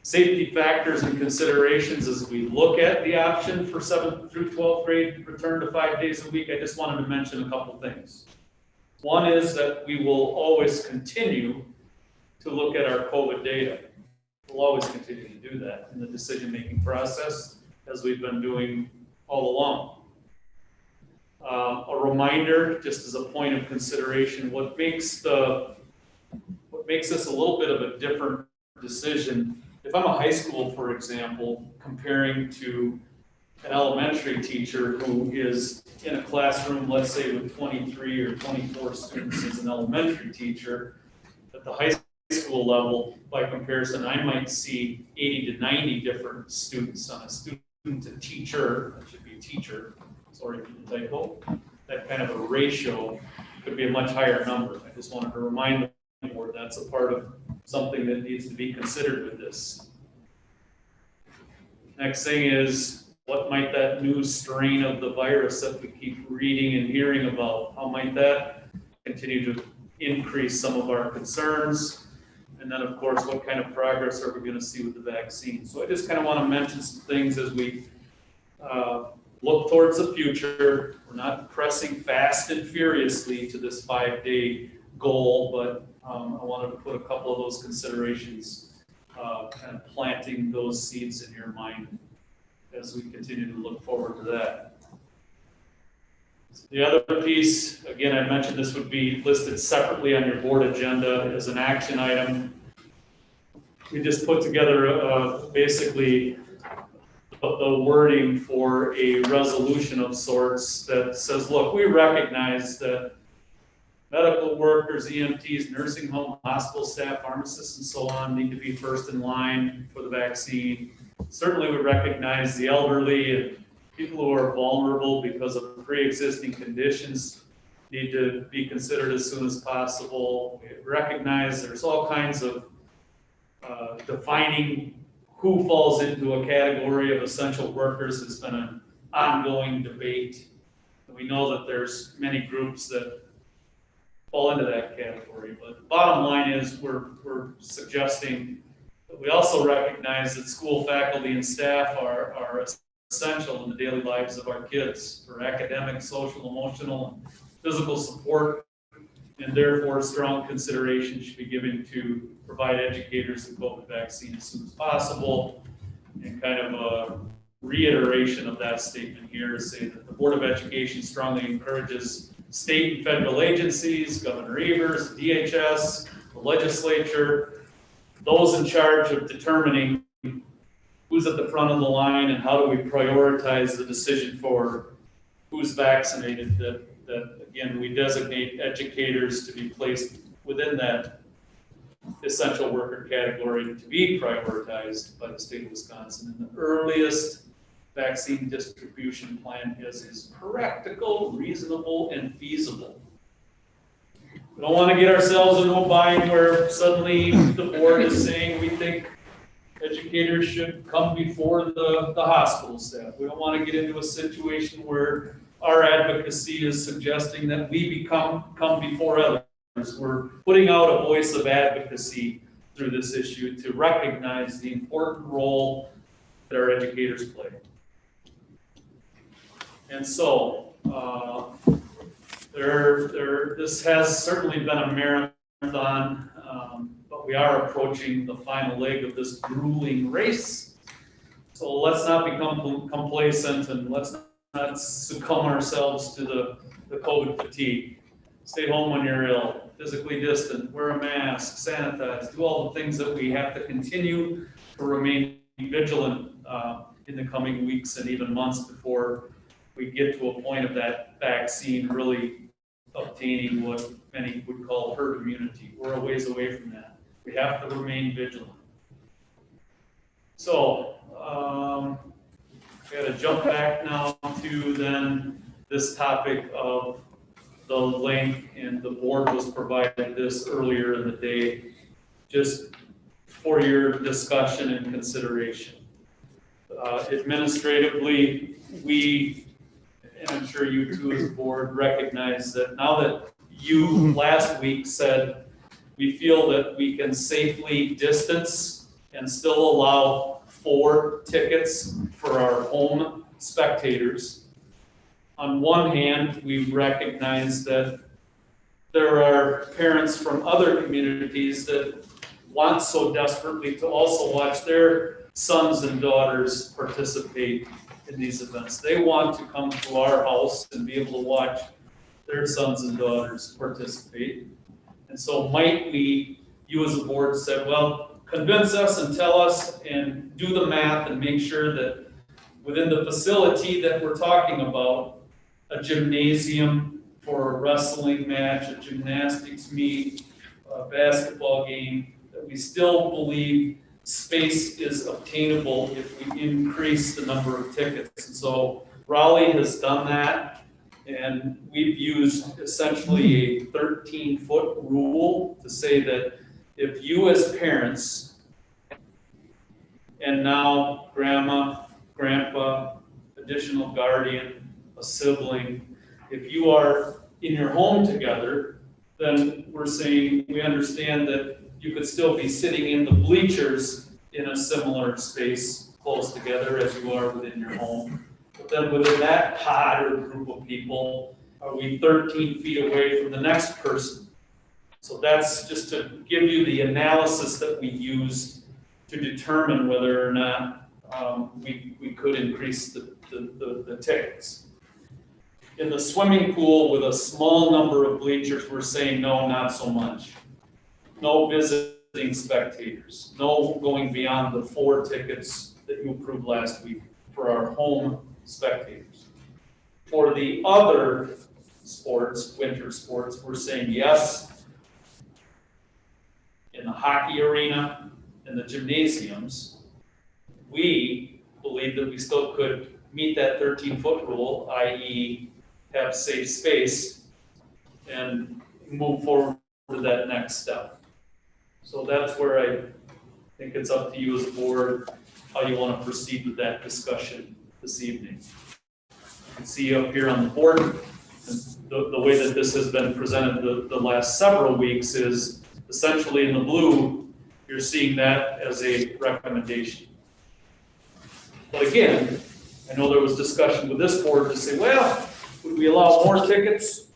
safety factors and considerations as we look at the option for 7th through 12th grade return to 5 days a week. I just wanted to mention a couple things. One is that we will always continue to look at our COVID data. We'll always continue to do that in the decision-making process, as we've been doing all along. A reminder, just as a point of consideration, what makes this a little bit of a different decision. If I'm a high school, for example, comparing to an elementary teacher who is in a classroom, let's say with 23 or 24 students as an elementary teacher, at the high school level, by comparison, I might see 80 to 90 different students on a student to teacher, that should be teacher, sorry for the typo, that kind of a ratio could be a much higher number. I just wanted to remind the board that's a part of something that needs to be considered with this. Next thing is, what might that new strain of the virus that we keep reading and hearing about, how might that continue to increase some of our concerns? And then, of course, what kind of progress are we going to see with the vaccine? So I just kind of want to mention some things as we look towards the future. We're not pressing fast and furiously to this 5-day goal, but I wanted to put a couple of those considerations, kind of planting those seeds in your mind as we continue to look forward to that. The other piece, again, I mentioned this would be listed separately on your board agenda as an action item. We just put together basically the wording for a resolution of sorts that says, look, we recognize that medical workers, EMTs, nursing home, hospital staff, pharmacists, and so on need to be first in line for the vaccine. Certainly we recognize the elderly and people who are vulnerable because of pre-existing conditions need to be considered as soon as possible. We recognize there's all kinds of defining who falls into a category of essential workers has been an ongoing debate. We know that there's many groups that fall into that category, but the bottom line is we're suggesting that we also recognize that school faculty and staff are essential in the daily lives of our kids for academic, social, emotional, and physical support, and therefore strong consideration should be given to provide educators the COVID vaccine as soon as possible. And kind of a reiteration of that statement here is say that the Board of Education strongly encourages state and federal agencies, Governor Evers, DHS, the legislature, those in charge of determining who's at the front of the line and how do we prioritize the decision for who's vaccinated, that again, we designate educators to be placed within that essential worker category to be prioritized by the state of Wisconsin. And the earliest vaccine distribution plan is practical, reasonable, and feasible. We don't want to get ourselves into a bind where suddenly the board is saying we think educators should come before the hospital staff. We don't want to get into a situation where our advocacy is suggesting that we come before others. We're putting out a voice of advocacy through this issue to recognize the important role that our educators play. And so, this has certainly been a marathon, but we are approaching the final leg of this grueling race. So let's not become complacent and let's not succumb ourselves to the COVID fatigue. Stay home when you're ill, physically distant, wear a mask, sanitize, do all the things that we have to continue to remain vigilant in the coming weeks and even months before we get to a point of that vaccine really obtaining what many would call herd immunity. We're a ways away from that. We have to remain vigilant. So, we got to jump back now to then this topic of the link, and the board was provided this earlier in the day, just for your discussion and consideration. Administratively, we, and I'm sure you too as a board, recognize that now that you last week said we feel that we can safely distance and still allow 4 tickets for our home spectators. On one hand, we recognize that there are parents from other communities that want so desperately to also watch their sons and daughters participate in these events. They want to come to our house and be able to watch their sons and daughters participate. And so might we, you as a board said, well, convince us and tell us and do the math and make sure that within the facility that we're talking about, a gymnasium for a wrestling match, a gymnastics meet, a basketball game, that we still believe space is obtainable if we increase the number of tickets. And so Raleigh has done that, and we've used essentially a 13-foot rule to say that if you as parents, and now grandma, grandpa, additional guardian, a sibling, if you are in your home together, then we're saying we understand that you could still be sitting in the bleachers in a similar space close together as you are within your home. But then within that pod or group of people, are we 13 feet away from the next person? So that's just to give you the analysis that we used to determine whether or not we could increase the tickets. In the swimming pool with a small number of bleachers, we're saying no, not so much. No visiting spectators, no going beyond the 4 tickets that you approved last week for our home spectators. For the other sports, winter sports, we're saying yes. In the hockey arena, in the gymnasiums, we believe that we still could meet that 13-foot rule, i.e. have safe space and move forward to that next step. So that's where I think it's up to you as a board, how you want to proceed with that discussion this evening. You can see up here on the board, the way that this has been presented the last several weeks is essentially in the blue, you're seeing that as a recommendation. But again, I know there was discussion with this board to say, well, would we allow more tickets?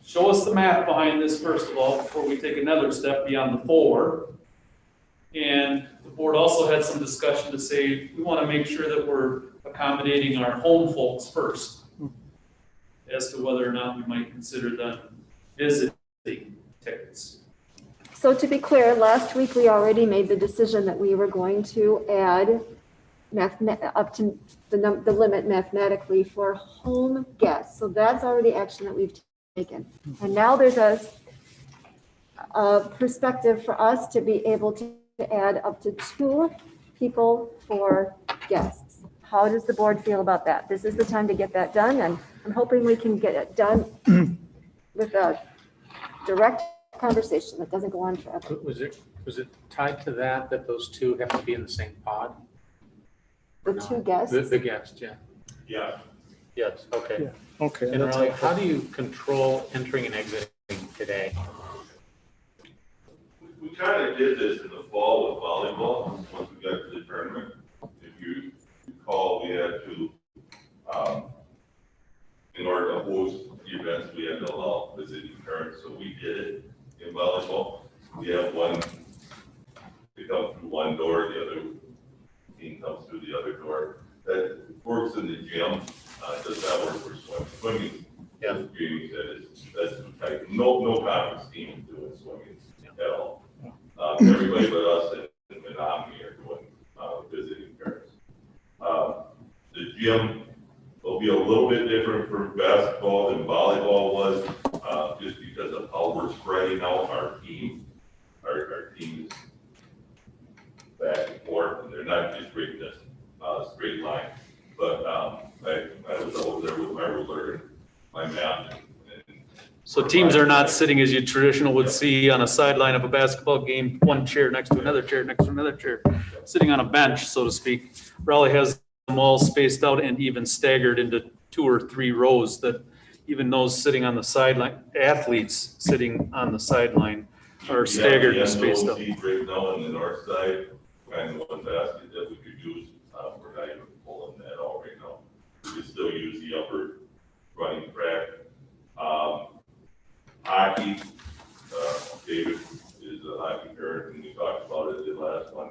Show us the math behind this first of all, before we take another step beyond the 4. And the board also had some discussion to say, we want to make sure that we're accommodating our home folks first, as to whether or not we might consider them visiting tickets. So to be clear, last week we already made the decision that we were going to add up to the limit mathematically for home guests. So that's already action that we've taken. And now there's a perspective for us to be able to add up to 2 people for guests. How does the board feel about that? This is the time to get that done, and I'm hoping we can get it done with a direct conversation that doesn't go on forever. Was it tied to that those 2 have to be in the same pod? The 2 guests? The guests, yeah. Yeah. Yes, okay. Yeah. Okay. And that's Riley, helpful. how do you control entering and exiting today? We kind of did this in the fall with volleyball, once we got to the tournament. If you recall, we had to, in order to host the events, we had to allow visiting parents, so we did it in volleyball. We have one, they come through one door, the other team comes through the other door. That works in the gym, does not work for swimming. Swimming, Yeah. as Jamie said, that's too tight. No conference team is doing swimming at all. Everybody but us and Omni are doing visiting parents. The gym will be a little bit different for basketball than volleyball was, just because of how we're spreading out our team. Our team is back and forth, and they're not just straight this straight line. But I was over there with my ruler and my math. So teams are not sitting as you traditional would see on a sideline of a basketball game, one chair next to another chair, next to another chair, sitting on a bench, so to speak. Raleigh has them all spaced out and even staggered into 2 or 3 rows, that even those sitting on the sideline, athletes sitting on the sideline are staggered and spaced out. Right now on the north side, kind of one basket that we could use, we're not even pulling that out right now. We could still use the upper running track. Hockey, David is a hockey parent, and we talked about it in the last one.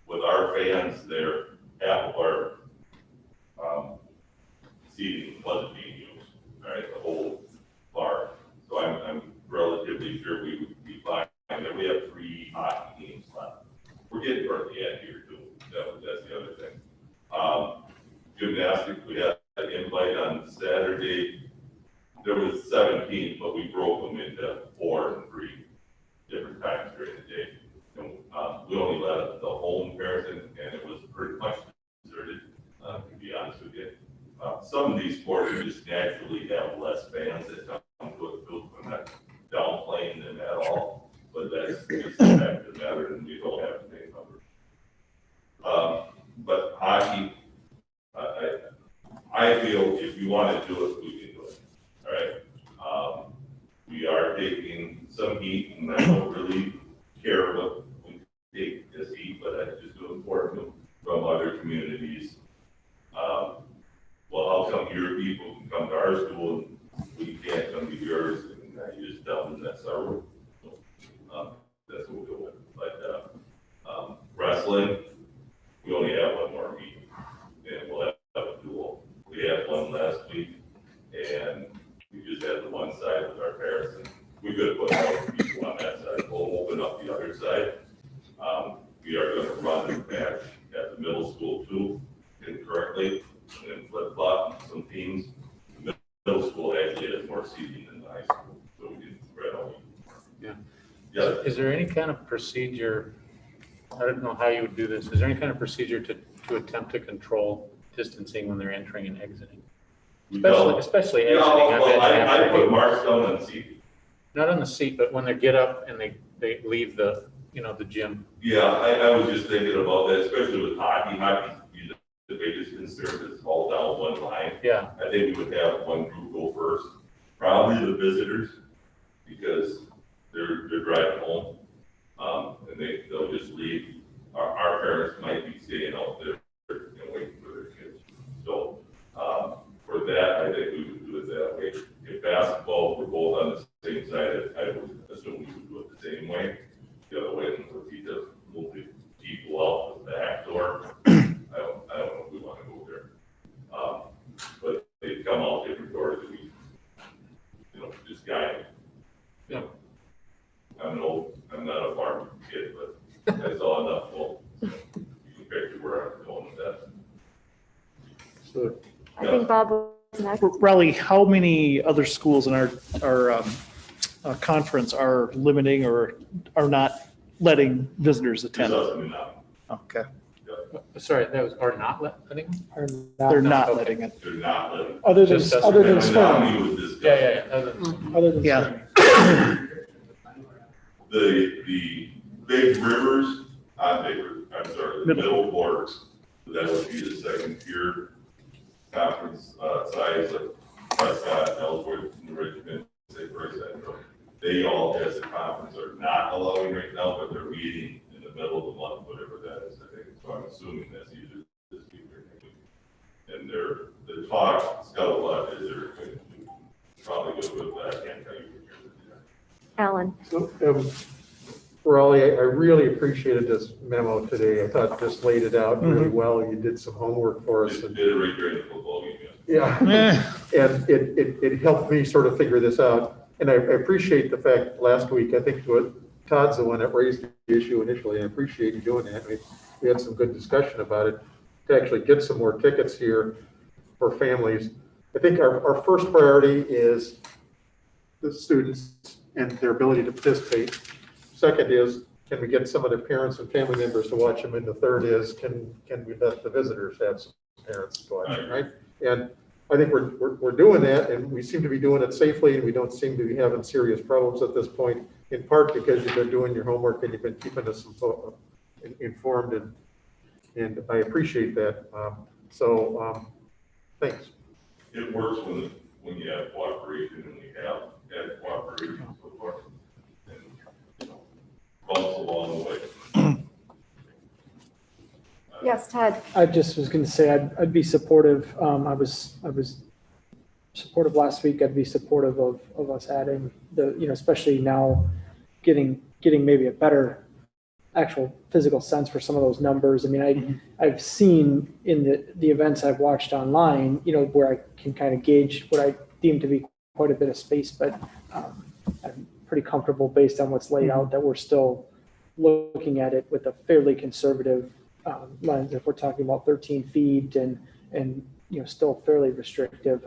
With our fans there, half of our there was 17, but we broke them into 4 and 3 different times during the day. And, we only let the home parents in, and it was pretty much deserted, to be honest with you. Some of these sports just naturally have less fans that come to it, too. I'm not downplaying them at all, but that's just the fact of the matter, and we don't have the same numbers. But hockey, I feel if you want to do it, we can do it. All right. We are taking some heat, and I don't really care what we take this heat, but I just do important from other communities. Well, how come your people can come to our school and we can't come to yours? And you just tell them that's our rule. That's what we'll go with. But wrestling, we only have one more meeting, and we'll have a duel. We had one last week, and we just had the one side with our parents, and we could have put more people on that side. We'll open up the other side. We are going to run a match at the middle school too, incorrectly, and flip flop some teams. The middle school actually has more seating than the high school, so we can spread out. Yeah. Yeah. Is there any kind of procedure, I don't know how you would do this, is there any kind of procedure to attempt to control distancing when they're entering and exiting? Especially exiting. Well, I put marks down on the seat. Not on the seat, but when they get up and they leave the, the gym. Yeah, I was just thinking about that, especially with hockey. Hockey's the biggest concern is all down one line. Yeah. I think we would have one group go first, probably the visitors, because they're driving home, and they'll just leave. Our parents might be staying out there and waiting for their kids. So for that, I think we would do it that way. If basketball were both on the same side, I would assume we would do it the same way. The other way would be to move the people out the back door. I don't know if we want to go there. But they come out different doors and we, just guide. Yeah. I'm not a farm kid, but I saw enough. Well, you can picture where I'm going with that. So, I think Bob was next. Riley, how many other schools in our conference are limiting or are not letting visitors attend? Okay. Sorry, that was, or not letting? They're not okay. letting it. They're not letting. Other than, Just us. other than And swimming, Menominee was discussed. Yeah. Other than other than Yeah. swimming. The big rivers, I'm sorry, the Middle. middle borders, that would be the second tier conference, size like Prescott, Ellsworth, Richmond, St. Croix Central. They all, as a conference, are not allowing right now, but they're meeting in the middle of the month, whatever that is, I think. So I'm assuming that's either this week or next week. And the talk, scuttlebutt is they're going to probably go with that, I can't tell you. Alan. So, Raleigh, I really appreciated this memo today. I thought this laid it out really well. You did some homework for us. Did it right during the football game. Yeah, and it helped me sort of figure this out. And I appreciate the fact last week, I think Todd's the one that raised the issue initially. I appreciate you doing that. We had some good discussion about it to actually get some more tickets here for families. I think our first priority is the students and their ability to participate. Second is, can we get some of their parents and family members to watch them? And the third is, can we let the visitors have some parents to watch them, right? And I think we're doing that, and we seem to be doing it safely, and we don't seem to be having serious problems at this point, in part because you've been doing your homework and you've been keeping us informed, and I appreciate that. Thanks. It works when you have cooperation, and we have had cooperation so far. And, bumps along the way. Yes, Todd. I just was going to say I'd be supportive. I was supportive last week. I'd be supportive of us adding especially now getting maybe a better actual physical sense for some of those numbers. I mean, I've seen in the events I've watched online, where I can kind of gauge what I deem to be quite a bit of space, but I'm pretty comfortable based on what's laid out that we're still looking at it with a fairly conservative lens. If we're talking about 13 feet and still fairly restrictive.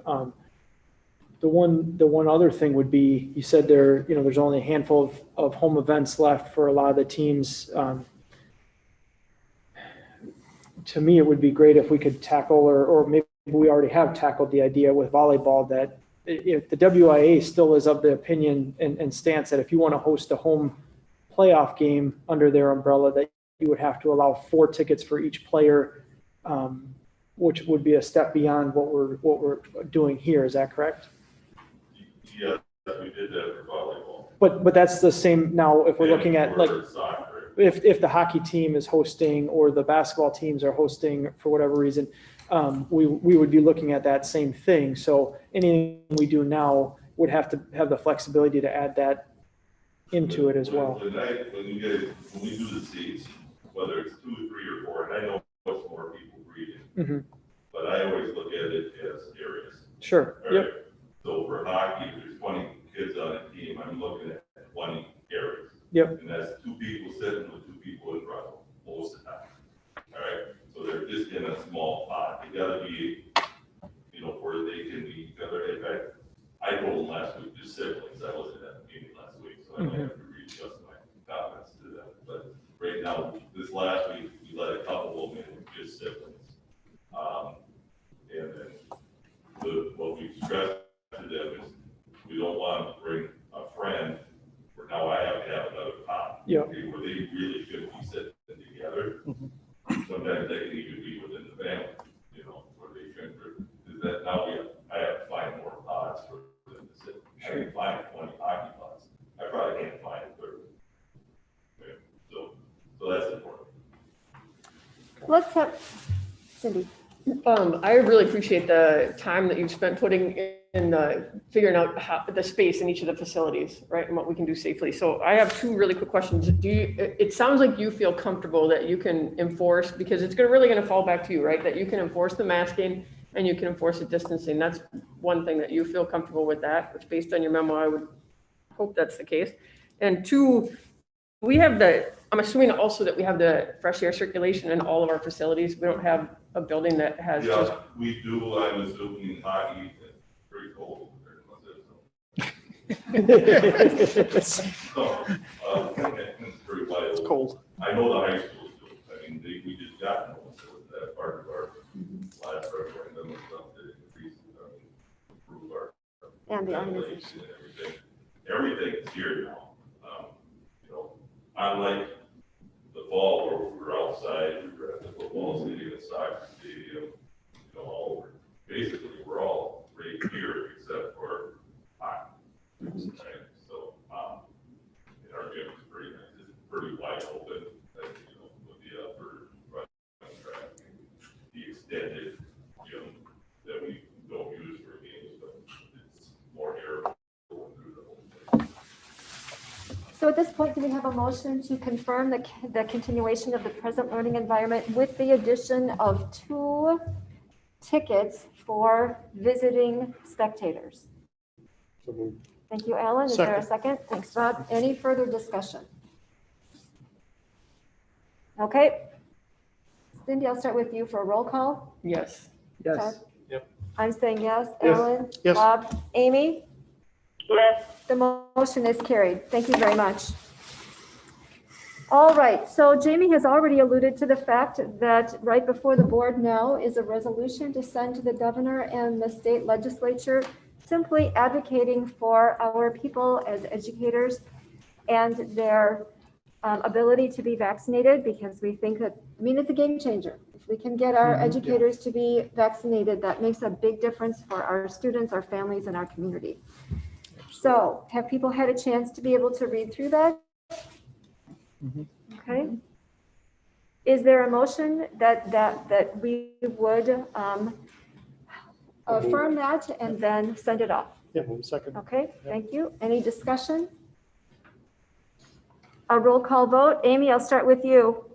The one other thing would be, you said there's only a handful of home events left for a lot of the teams. To me, it would be great if we could tackle, or maybe we already have tackled the idea with volleyball, that if the WIA still is of the opinion and stance that if you want to host a home playoff game under their umbrella, that you would have to allow 4 tickets for each player, which would be a step beyond what we're doing here. Is that correct? Yes, we did that for volleyball. But that's the same now if we're looking at like, Soccer. if the hockey team is hosting or the basketball teams are hosting for whatever reason, we would be looking at that same thing. So anything we do now would have to have the flexibility to add that into it as well. When we do the seats, whether it's 2, 3, or 4, and I know much more people reading, but I always look at it as areas. Sure. Right? Yep. So for hockey, if there's 20 kids on a team, I'm looking at 20 areas. Yep. And that's 2 people sitting with 2 people in front of them most of the time. All right. So they're just in a small pot. They gotta be, where they can be together. In fact, I told them last week, just siblings. I wasn't at the meeting last week, so I might have to readjust my comments to that. But right now, this last week, we let a couple of them in with just siblings. And then what we stressed to them is we don't want to bring a friend where now I have to have another pot. Yep. Okay, where they really should be sitting together. Sometimes they can even be within the family, where they shouldn't. Is that now I have to find more pots for them to sit. I can find 20 hockey pots. I probably can't find 30. Okay, so that's important. Let's have Cindy. I really appreciate the time that you've spent putting in figuring out how the space in each of the facilities, right, and what we can do safely. So I have 2 really quick questions. It sounds like you feel comfortable that you can enforce, because it's really going to fall back to you, right, that you can enforce the masking and you can enforce the distancing. That's one thing, that you feel comfortable with that, which based on your memo, I would hope that's the case. And 2, I'm assuming also that we have the fresh air circulation in all of our facilities. We don't have a building that has just. Yeah, we do. I was doing hockey. Very cold. So, it's very wide open. Cold. I know the high schools do. I mean, we just got one, so that part of our last referendum was something to increase, improve our. And the ventilation and everything. Everything is here now. Unlike the fall where we were outside, we were at the football stadium, the soccer stadium, all over. Basically, we're all right here except for hockey. Right? So, and our gym is pretty nice. It's pretty wide open, with the upper running track, the extended gym that we don't use for games, but it's more air going through the whole thing. So at this point, do we have a motion to confirm the continuation of the present learning environment with the addition of 2 tickets for visiting spectators? Thank you, Alan. Is there a second? Thanks, Rob. Any further discussion? Okay. Cindy, I'll start with you for a roll call. Yes. Yes. Ted? Yep. I'm saying yes. Yes. Alan? Yes. Bob? Amy? Yes. The motion is carried. Thank you very much. All right, so Jamie has already alluded to the fact that right before the board now is a resolution to send to the governor and the state legislature, simply advocating for our people as educators and their ability to be vaccinated, because we think that, it's a game changer. If we can get our educators to be vaccinated, that makes a big difference for our students, our families, and our community. So have people had a chance to be able to read through that? Okay. Is there a motion that we would affirm that and then send it off? Yeah, one second. Okay, thank you. Any discussion? A roll call vote. Amy, I'll start with you.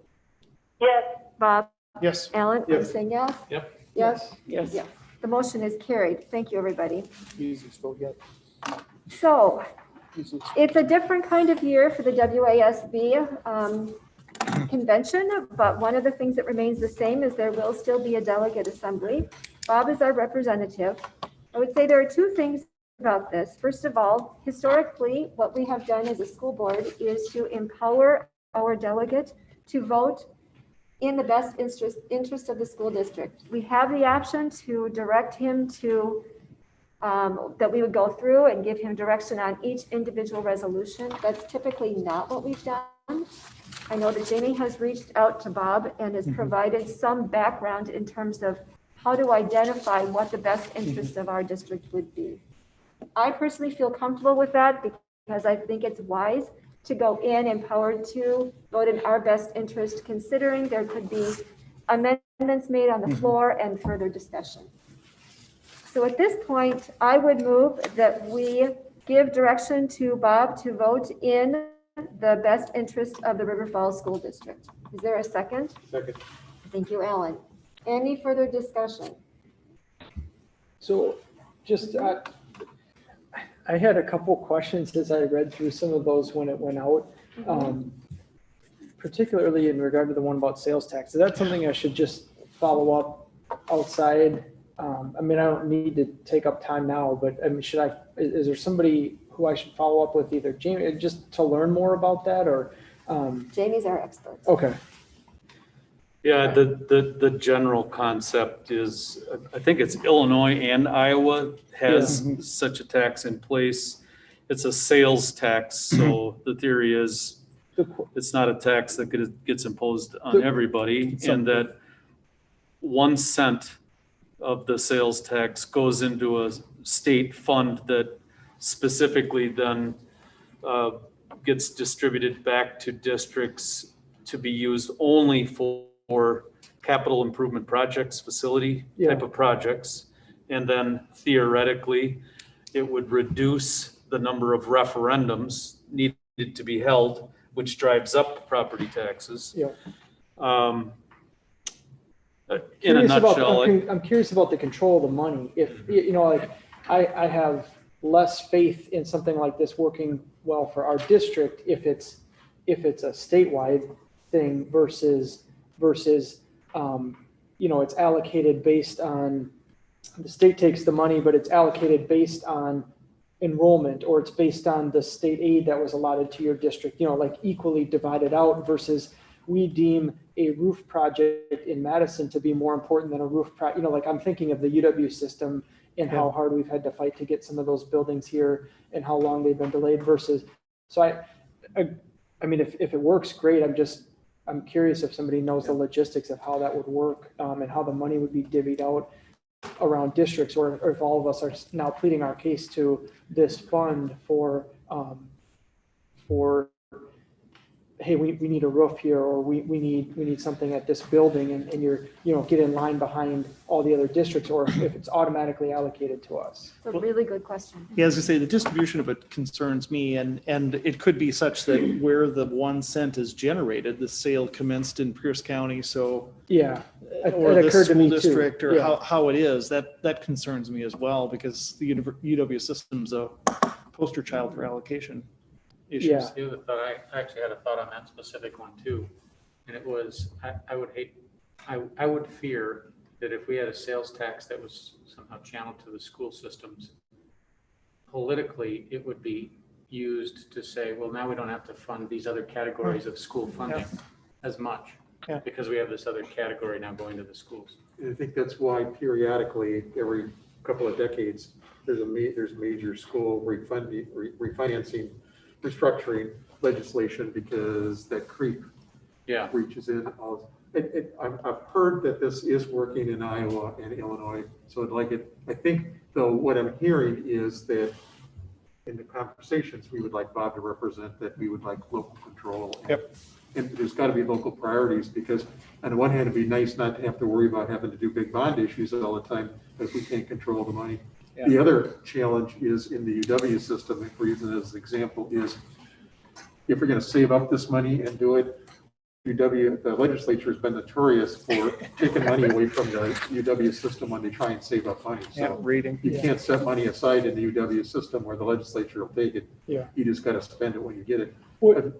Yes. Bob? Yes. Alan? I'm Yes. saying yes? Yep. Yes? Yes. Yes. The motion is carried. Thank you, everybody. Easiest vote yet. So Easiest. it's a different kind of year for the WASB convention, but one of the things that remains the same is there will still be a delegate assembly. Bob is our representative. I would say there are 2 things about this. First of all, historically, what we have done as a school board is to empower our delegate to vote in the best interest of the school district. We have the option to direct him to, that we would go through and give him direction on each individual resolution. That's typically not what we've done. I know that Jamie has reached out to Bob and has provided some background in terms of how to identify what the best interest of our district would be. I personally feel comfortable with that because I think it's wise to go in empowered to vote in our best interest, considering there could be amendments made on the floor and further discussion. So at this point, I would move that we give direction to Bob to vote in the best interest of the River Falls School District. Is there a second? Second. Thank you, Alan. Any further discussion? So just, I had a couple questions as I read through some of those when it went out. Particularly in regard to the one about sales tax. Is that something I should just follow up outside? I mean, I don't need to take up time now, but I mean, is there somebody who I should follow up with, either Jamie, just to learn more about that, or? Jamie's our expert. Okay. Yeah, the general concept is, I think it's Illinois and Iowa has such a tax in place. It's a sales tax, so the theory is it's not a tax that gets imposed on everybody, and that 1 cent of the sales tax goes into a state fund that specifically then gets distributed back to districts to be used only for capital improvement projects, facility type of projects. And then theoretically, it would reduce the number of referendums needed to be held, which drives up property taxes. In a nutshell, I'm curious about the control of the money. If, you know, like I have less faith in something like this working well for our district if it's a statewide thing versus you know, it's allocated based on, the state takes the money, but it's allocated based on enrollment, or it's based on the state aid that was allotted to your district, you know, like equally divided out, versus we deem a roof project in Madison to be more important than a roof you know, like I'm thinking of the UW system and how hard we've had to fight to get some of those buildings here and how long they've been delayed versus, so I mean, if it works, great. I'm curious if somebody knows the logistics of how that would work, and how the money would be divvied out around districts, or if all of us are now pleading our case to this fund for hey, we need a roof here, or we need something at this building, and you're, you know, get in line behind all the other districts, or if it's automatically allocated to us. It's a really good question. Yeah, as I say, the distribution of it concerns me, and it could be such that where the 1 cent is generated, the sale commenced in Pierce County, so. Yeah. Or It the occurred to school me too. district, or Yeah. how it is, that concerns me as well, because the UW system's a poster child for allocation issues. Yeah. The other thought, I actually had a thought on that specific one too. And it was, I would fear that if we had a sales tax that was somehow channeled to the school systems, politically, it would be used to say, well, now we don't have to fund these other categories of school funding as much, because we have this other category now going to the schools. And I think that's why periodically, every couple of decades, there's major school refinancing, restructuring legislation, because that creep reaches in. I've heard that this is working in Iowa and Illinois, so I'd like it. I think, though, what I'm hearing is that in the conversations, we would like Bob to represent that we would like local control. And there's got to be local priorities, because on the one hand, it'd be nice not to have to worry about having to do big bond issues all the time, because we can't control the money. The other challenge is in the UW system, if we're using it as an example, is if we're going to save up this money and do it, the legislature has been notorious for taking money away from the UW system when they try and save up money. So you can't set money aside in the UW system where the legislature will take it. You just got to spend it when you get it.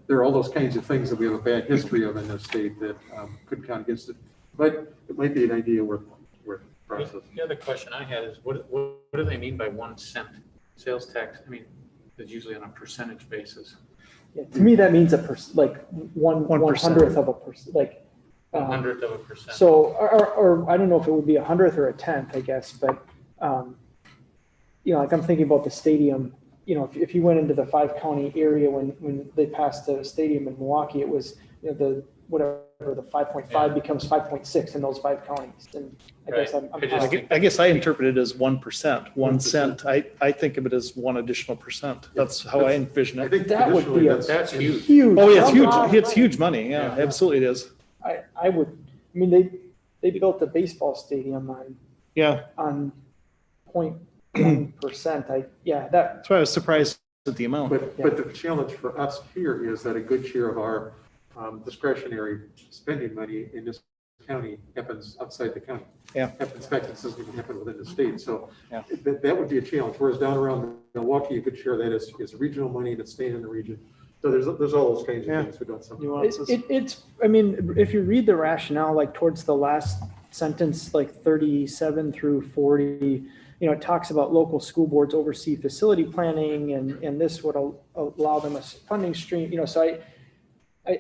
There are all those kinds of things that we have a bad history of in this state that could count against it. But it might be an idea worth processing. The other question I had is, what do they mean by 1 cent? Sales tax, I mean, is usually on a percentage basis. Yeah, to me, that means like one 1%. hundredth of a percent, like. 1/100 of a percent. So, or I don't know if it would be 100th or a 10th, I guess, but, you know, like I'm thinking about the stadium, you know, if you went into the 5-county area when they passed the stadium in Milwaukee, it was, you know, the 5.5 becomes 5.6 in those 5 counties. And I guess I guess I interpret it as 1%, 1 cent. I think of it as 1 additional percent. That's how I envision I it. think That would be That's huge. huge. Oh, yeah, it's a huge. lot of It's money. huge money. Yeah, absolutely it is. I mean, they built the baseball stadium Yeah. on 0.1%. That's why I was surprised at the amount. But the challenge for us here is that a good share of our discretionary spending money in this county happens outside the county. Yeah. In fact, it doesn't even happen within the state. So Yeah. that would be a challenge. Whereas down around Milwaukee, a good share of that is regional money that's staying in the region. So there's all those kinds of things we're doing some nuances. It's, I mean, if you read the rationale, like towards the last sentence, like 37 through 40, you know, it talks about local school boards oversee facility planning and this would allow them a funding stream, you know, so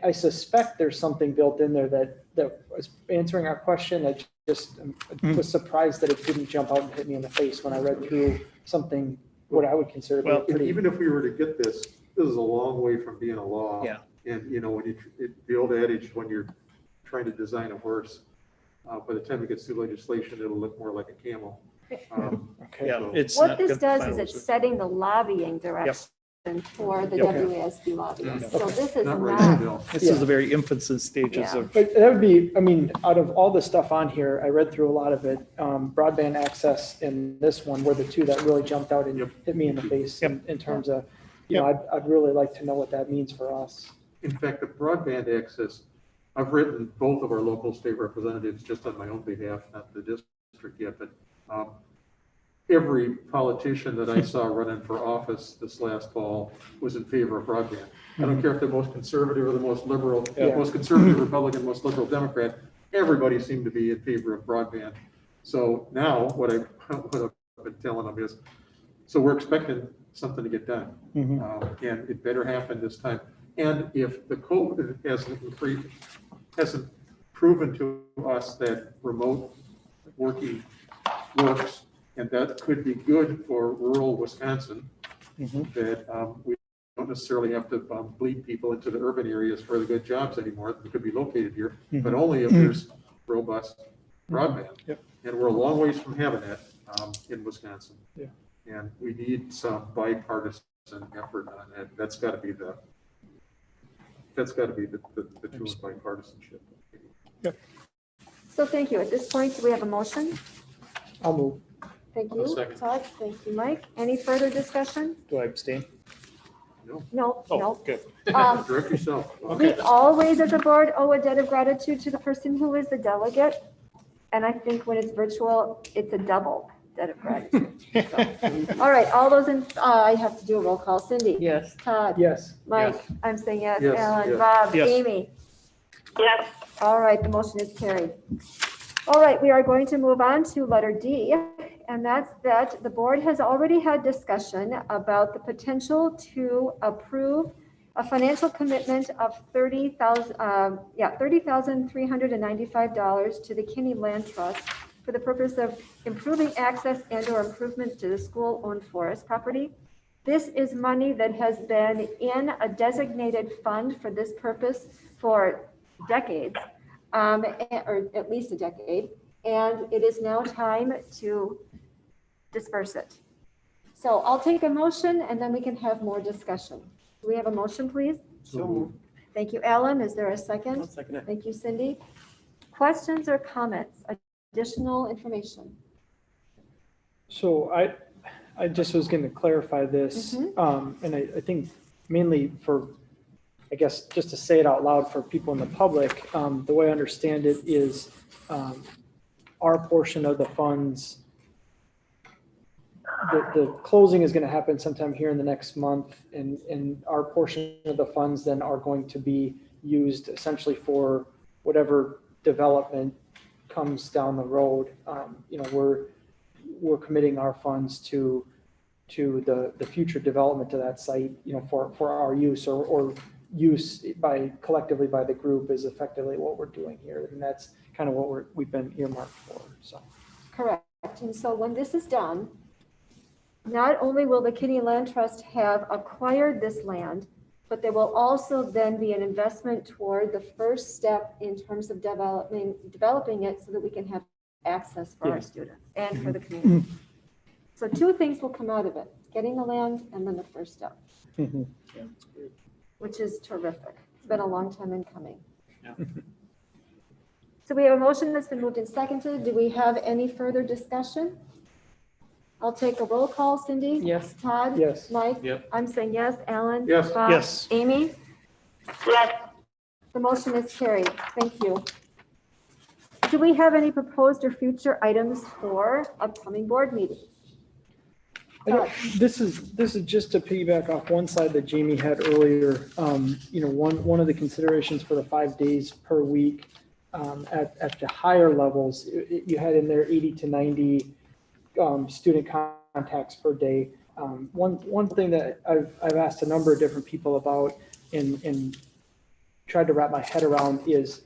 I suspect there's something built in there that was answering our question. I just was surprised that it didn't jump out and hit me in the face when I read through something, what I would consider. Well, pretty, even if we were to get this is a long way from being a law. Yeah. And, you know, when the old adage, when you're trying to design a horse, by the time it gets through legislation, it'll look more like a camel. Okay. Yeah, so- it's What not this good does final is it's result. setting the lobbying direction for the Yep. WASB lobbyists. So Okay. this is Not right in the not, bill. This is the very infancy stages Yeah. of. But that would be, I mean, out of all the stuff on here, I read through a lot of it. Broadband access and this one were the two that really jumped out and Yep. hit me in the face Yep. in terms of, you know, I'd really like to know what that means for us. In fact, the broadband access, I've written both of our local state representatives just on my own behalf, not the district yet, but every politician that I saw running for office this last fall was in favor of broadband. I don't care if they're most conservative or the most liberal, Yeah. most conservative Republican, most liberal Democrat, everybody seemed to be in favor of broadband. So now what I've been telling them is, so we're expecting something to get done. And it better happen this time. And if the COVID hasn't proven to us that remote working works, and that could be good for rural Wisconsin, that we don't necessarily have to bleed people into the urban areas for the good jobs anymore. They could be located here, but only if there's robust broadband. Yep. And we're a long ways from having that in Wisconsin. Yeah. And we need some bipartisan effort on that. That's got to be the true bipartisanship. so thank you. At this point, do we have a motion? I'll move. Thank I'll you, second. Todd. Thank you, Mike. Any further discussion? Do I abstain? No, Oh, no. good. Direct yourself. We always, as a board, owe a debt of gratitude to the person who is the delegate. And I think when it's virtual, it's a double debt of gratitude. So, all right, all those in, I have to do a roll call. Cindy? Yes. Todd? Yes. Mike? I'm saying yes. Yes, Ellen? yes. Bob? Yes. Amy? Yes. All right, the motion is carried. All right, we are going to move on to letter D, and that's that the board has already had discussion about the potential to approve a financial commitment of $30,395 to the Kinney Land Trust for the purpose of improving access and/or improvements to the school-owned forest property. This is money that has been in a designated fund for this purpose for decades, or at least a decade, and it is now time to disperse it. So I'll take a motion and then we can have more discussion. Do we have a motion, please? So moved. Thank you, Alan. Is there a second? I'll second it. Thank you, Cindy. Questions or comments, additional information? So I just was going to clarify this, and I think mainly for, I guess, just to say it out loud for people in the public, the way I understand it is our portion of the funds, the closing is going to happen sometime here in the next month, and our portion of the funds then are going to be used essentially for whatever development comes down the road. You know, we're committing our funds to to the future development of that site, for our use or use collectively by the group is effectively what we're doing here. And that's kind of what we've been earmarked for, so. Correct. And so when this is done, not only will the Kitty Land Trust have acquired this land, but there will also then be an investment toward the first step in terms of developing it so that we can have access for our students and for the community. So two things will come out of it, getting the land and then the first step, which is terrific. It's been a long time in coming. Yeah. So we have a motion that's been moved and seconded. Do we have any further discussion? I'll take a roll call. Cindy? Yes. Todd? Yes. Mike? Yep. I'm saying yes. Alan? Yes. Bob? Yes. Amy? Yes. The motion is carried. Thank you. Do we have any proposed or future items for upcoming board meetings? This is just to piggyback off one side that Jamie had earlier. One of the considerations for the 5 days per week at the higher levels, you had in there 80 to 90 student contacts per day. One thing that I've asked a number of different people about and tried to wrap my head around is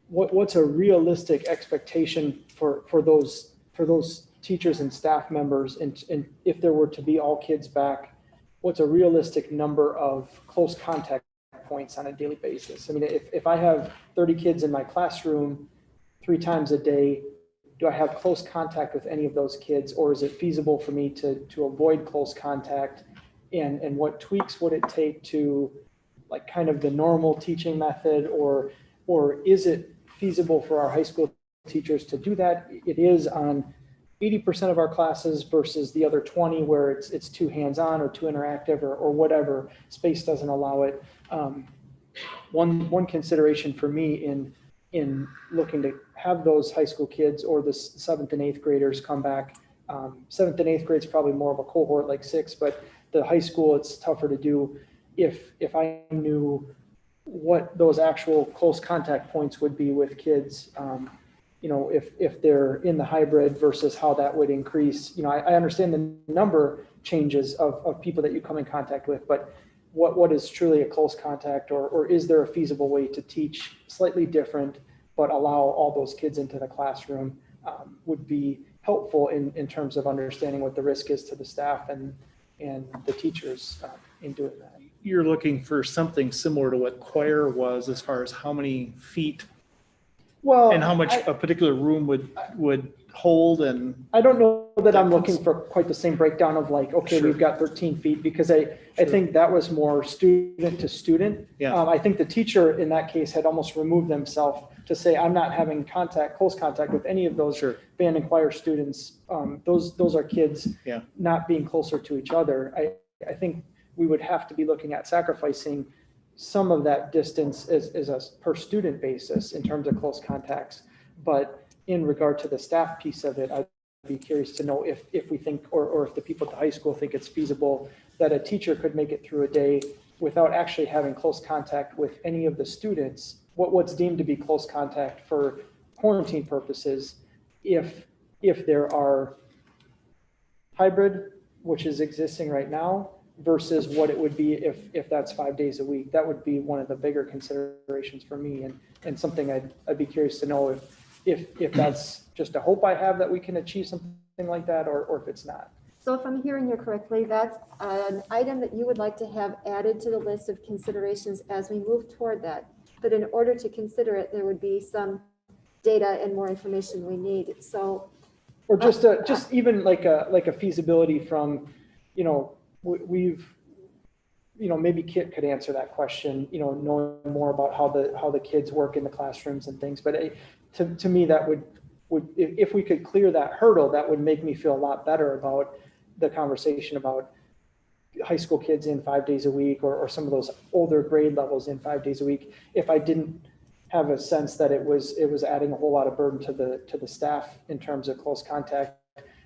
what's a realistic expectation for those teachers and staff members, and if there were to be all kids back, what's a realistic number of close contact points on a daily basis? I mean, if I have 30 kids in my classroom 3 times a day, do I have close contact with any of those kids, or is it feasible for me to avoid close contact? And what tweaks would it take to, like, kind of the normal teaching method, or is it feasible for our high school teachers to do that? It is on 80% of our classes versus the other 20 where it's too hands-on or too interactive or whatever, space doesn't allow it. One consideration for me in looking to have those high school kids or the 7th and 8th graders come back. 7th and 8th grade is probably more of a cohort like 6, but the high school, it's tougher to do. If I knew what those actual close contact points would be with kids, if they're in the hybrid versus how that would increase. I understand the number changes of people that you come in contact with, but what is truly a close contact, or is there a feasible way to teach slightly different, but allow all those kids into the classroom, would be helpful in terms of understanding what the risk is to the staff and the teachers in doing that. You're looking for something similar to what choir was as far as how many feet and how much a particular room would hold. And I don't know that I'm looking for quite the same breakdown of like, okay, Sure. we've got 13 feet, because I think that was more student to student. Yeah. I think the teacher in that case had almost removed themselves to say, I'm not having close contact with any of those Sure. band and choir students. Those are kids Yeah. not being closer to each other. I think we would have to be looking at sacrificing some of that distance as a per student basis in terms of close contacts. But in regard to the staff piece of it, I'd be curious to know if we think, or if the people at the high school think it's feasible that a teacher could make it through a day without actually having close contact with any of the students, what's deemed to be close contact for quarantine purposes, if there are hybrid, which is existing right now, versus what it would be if that's 5 days a week. That would be one of the bigger considerations for me, and something I'd be curious to know if that's just a hope I have that we can achieve something like that, or if it's not. So if I'm hearing you correctly, that's an item that you would like to have added to the list of considerations as we move toward that. But in order to consider it, there would be some data and more information we need. So, or just even like a feasibility from, we've, maybe Kit could answer that question, knowing more about how the kids work in the classrooms and things. But to me, that would, if we could clear that hurdle, that would make me feel a lot better about the conversation about high school kids in 5 days a week, or some of those older grade levels in 5 days a week. If I didn't have a sense that it was adding a whole lot of burden to the staff in terms of close contact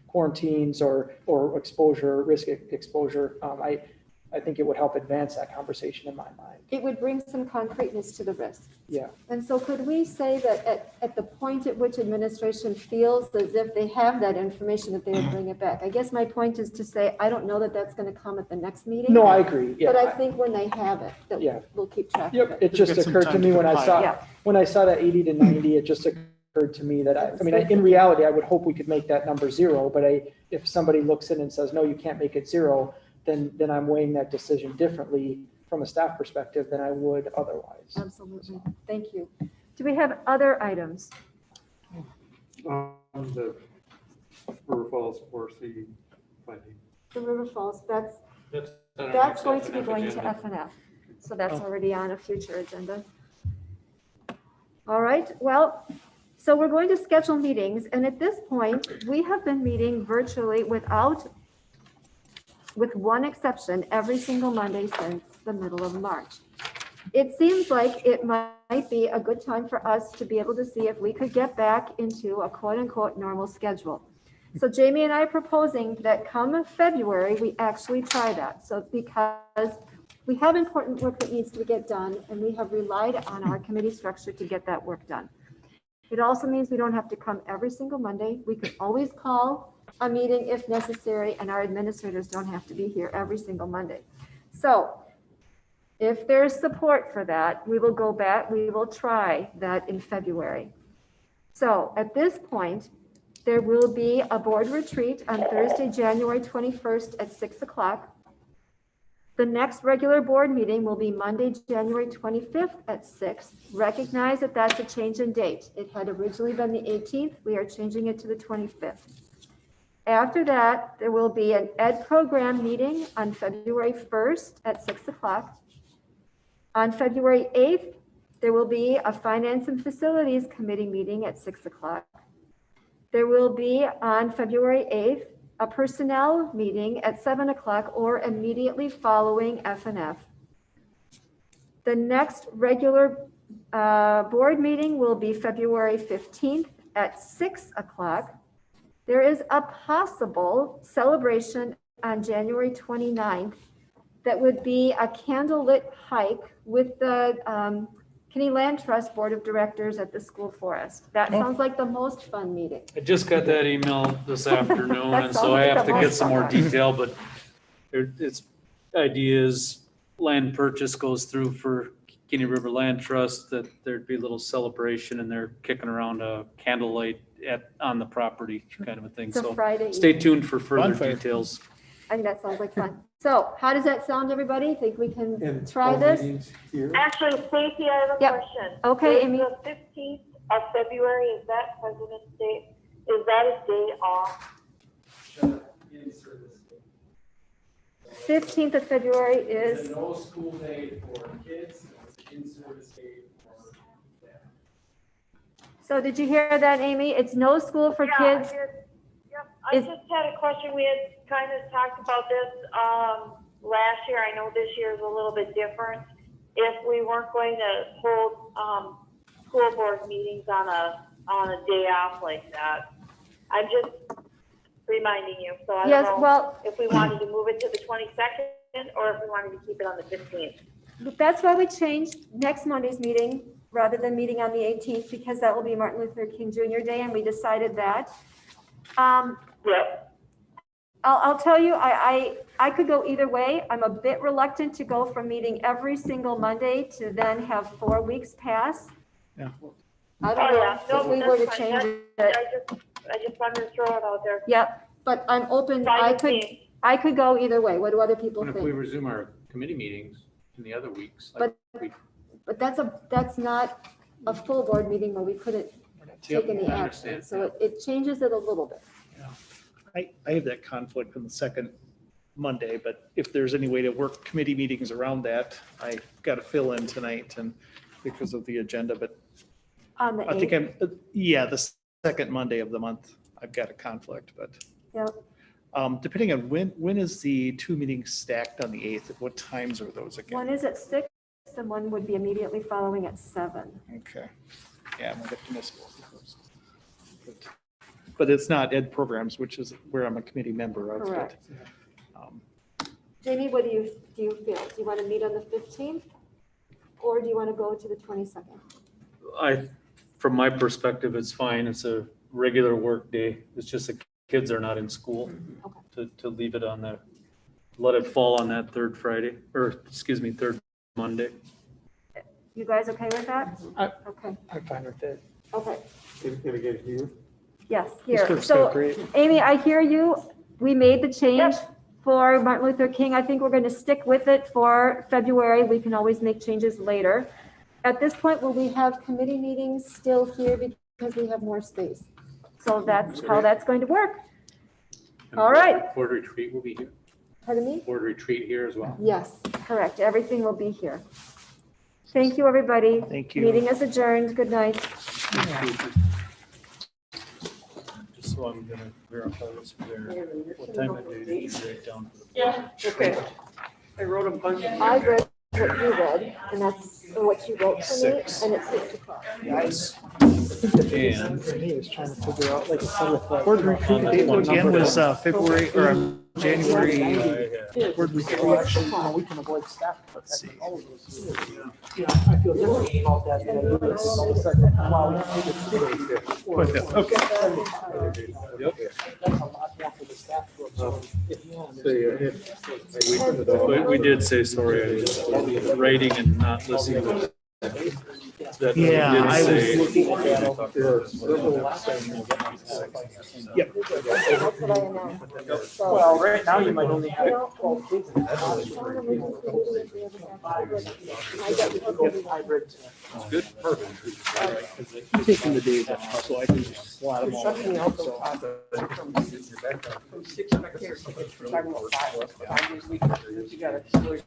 quarantines or exposure, risk exposure. I I think it would help advance that conversation in my mind. It would bring some concreteness to the risk. Yeah. And so could we say that at the point at which administration feels as if they have that information, that they would bring it back? I guess my point is to say, I don't know that that's going to come at the next meeting. No, I agree. Yeah. But I think when they have it, that Yeah. we'll keep track of Yep, it. it just Get some occurred to time me to when I saw, Yeah. that 80 to 90, it just occurred to me that I mean, in reality, I would hope we could make that number 0, but if somebody looks in and says, no, you can't make it 0, then I'm weighing that decision differently from a staff perspective than I would otherwise. Absolutely. Thank you. Do we have other items? The River Falls 4C finding. The River Falls, that's on our That's next going to be F&F going to agenda. F&F, so that's already on a future agenda. All right, well, so we're going to schedule meetings, and at this point, we have been meeting virtually with one exception, every single Monday since the middle of March. It seems like it might be a good time for us to be able to see if we could get back into a quote-unquote normal schedule. So Jamie and I are proposing that come February, we actually try that. So because we have important work that needs to get done, and we have relied on our committee structure to get that work done. It also means we don't have to come every single Monday. We can always call a meeting if necessary, and our administrators don't have to be here every single Monday. So if there's support for that, we will go back, we will try that in February. So at this point, there will be a board retreat on Thursday, January 21st at 6 o'clock. The next regular board meeting will be Monday, January 25th at 6. Recognize that that's a change in date. It had originally been the 18th. We are changing it to the 25th. After that, there will be an ed program meeting on February 1st at 6 o'clock. On February 8th, there will be a Finance and Facilities Committee meeting at 6 o'clock. There will be on February 8th, a personnel meeting at 7 o'clock or immediately following F&F. The next regular board meeting will be February 15th at 6 o'clock. There is a possible celebration on January 29th that would be a candlelit hike with the Kenny Land Trust Board of Directors at the school forest. That sounds like the most fun meeting. I just got that email this afternoon, That and sounds so I like have the to get most some more fun. detail, but its ideas, land purchase goes through for Kenny River Land Trust, that there'd be a little celebration, and they're kicking around a candlelight on the property kind of a thing. It's a So Friday stay evening. tuned for further Bonfire. details. I think that sounds like fun. So how does that sound, everybody? Think we can And try all this? meetings here. Actually, Stacy, I have a Yep. question. Okay, Is Amy. the 15th of February, is that President's Day? Is that a day off? 15th of February It's is, a no school day for kids, it's an in-service day for staff. so did you hear that, Amy? It's no school for Yeah, kids. I did. Yep, I Is- just had a question. We had kind of talked about this, last year. I know this year is a little bit different. If we weren't going to hold, school board meetings on a day off like that. I'm just reminding you, so I Yes, don't know well, if we wanted to move it to the 22nd or if we wanted to keep it on the 15th. that's why we changed next Monday's meeting rather than meeting on the 18th, because that will be Martin Luther King Jr. Day, and we decided that. Yep. I'll tell you, I could go either way. I'm a bit reluctant to go from meeting every single Monday to then have 4 weeks pass. Yeah. I don't know yeah. No, if we were to that's fine. change That's- it. I just wanted to throw it out there. Yep, but I'm open. Fine with me. I could go either way. What do other people And if we think? resume our committee meetings in the other weeks, But- we But that's not a full board meeting where we couldn't take any I action. understand. So it changes it a little bit. I have that conflict on the second Monday, but if there's any way to work committee meetings around that, I got to fill in tonight and because of the agenda, but On the I think 8th. the second Monday of the month, I've got a conflict, but. Yep. Depending on when is the 2 meetings stacked on the 8th, at what times are those again? One is at 6 and one would be immediately following at 7. Okay, yeah, I'm gonna have to miss both of those. But it's not ed programs, which is where I'm a committee member of. but, Correct. Jamie, what do you feel? Do you want to meet on the 15th? Or do you want to go to the 22nd? From my perspective, it's fine. It's a regular work day. It's just the kids are not in school. To leave it on that, let it fall on that third Friday, or excuse me, third Monday. You guys okay with that? Okay, I'm fine with it. okay. Can I get here? Yes, This here. works out So great. Amy, I hear you. We made the change for Martin Luther King. I think we're going to stick with it for February. We can always make changes later. At this point, will we have committee meetings still here because we have more space? So that's how that's going to work. And All right. Board retreat will be here. Pardon me? Board retreat here as well. Yes, correct. Everything will be here. Thank you, everybody. Thank you. Meeting is adjourned. Good night. Just so I'm gonna verify this there. What time of day did you write down? Yeah, okay. I wrote a bunch. I read what you read, and that's what you wrote for me, and it's 6 o'clock. Yes. And for me, is trying to figure out, like, instead of like. Board retreat date again was February, or January. Board retreat. We can avoid staff. All of those. Yeah, I feel differently about that than I do this. All of a sudden, wow, we take it seriously. Okay. Yep. That's a lot more for the staff to absorb. We did say sorry, I just was writing and not listening. That we Yeah, did I was say- looking at that. Yep. That's what I announced. So- Well, right now you might only have You know, 12 kids. in the classroom. Hybrid. Good. Perfect. I'm taking the days off, so I can just slot them all. Something else. So- From 6 to 5 days a week. You got it.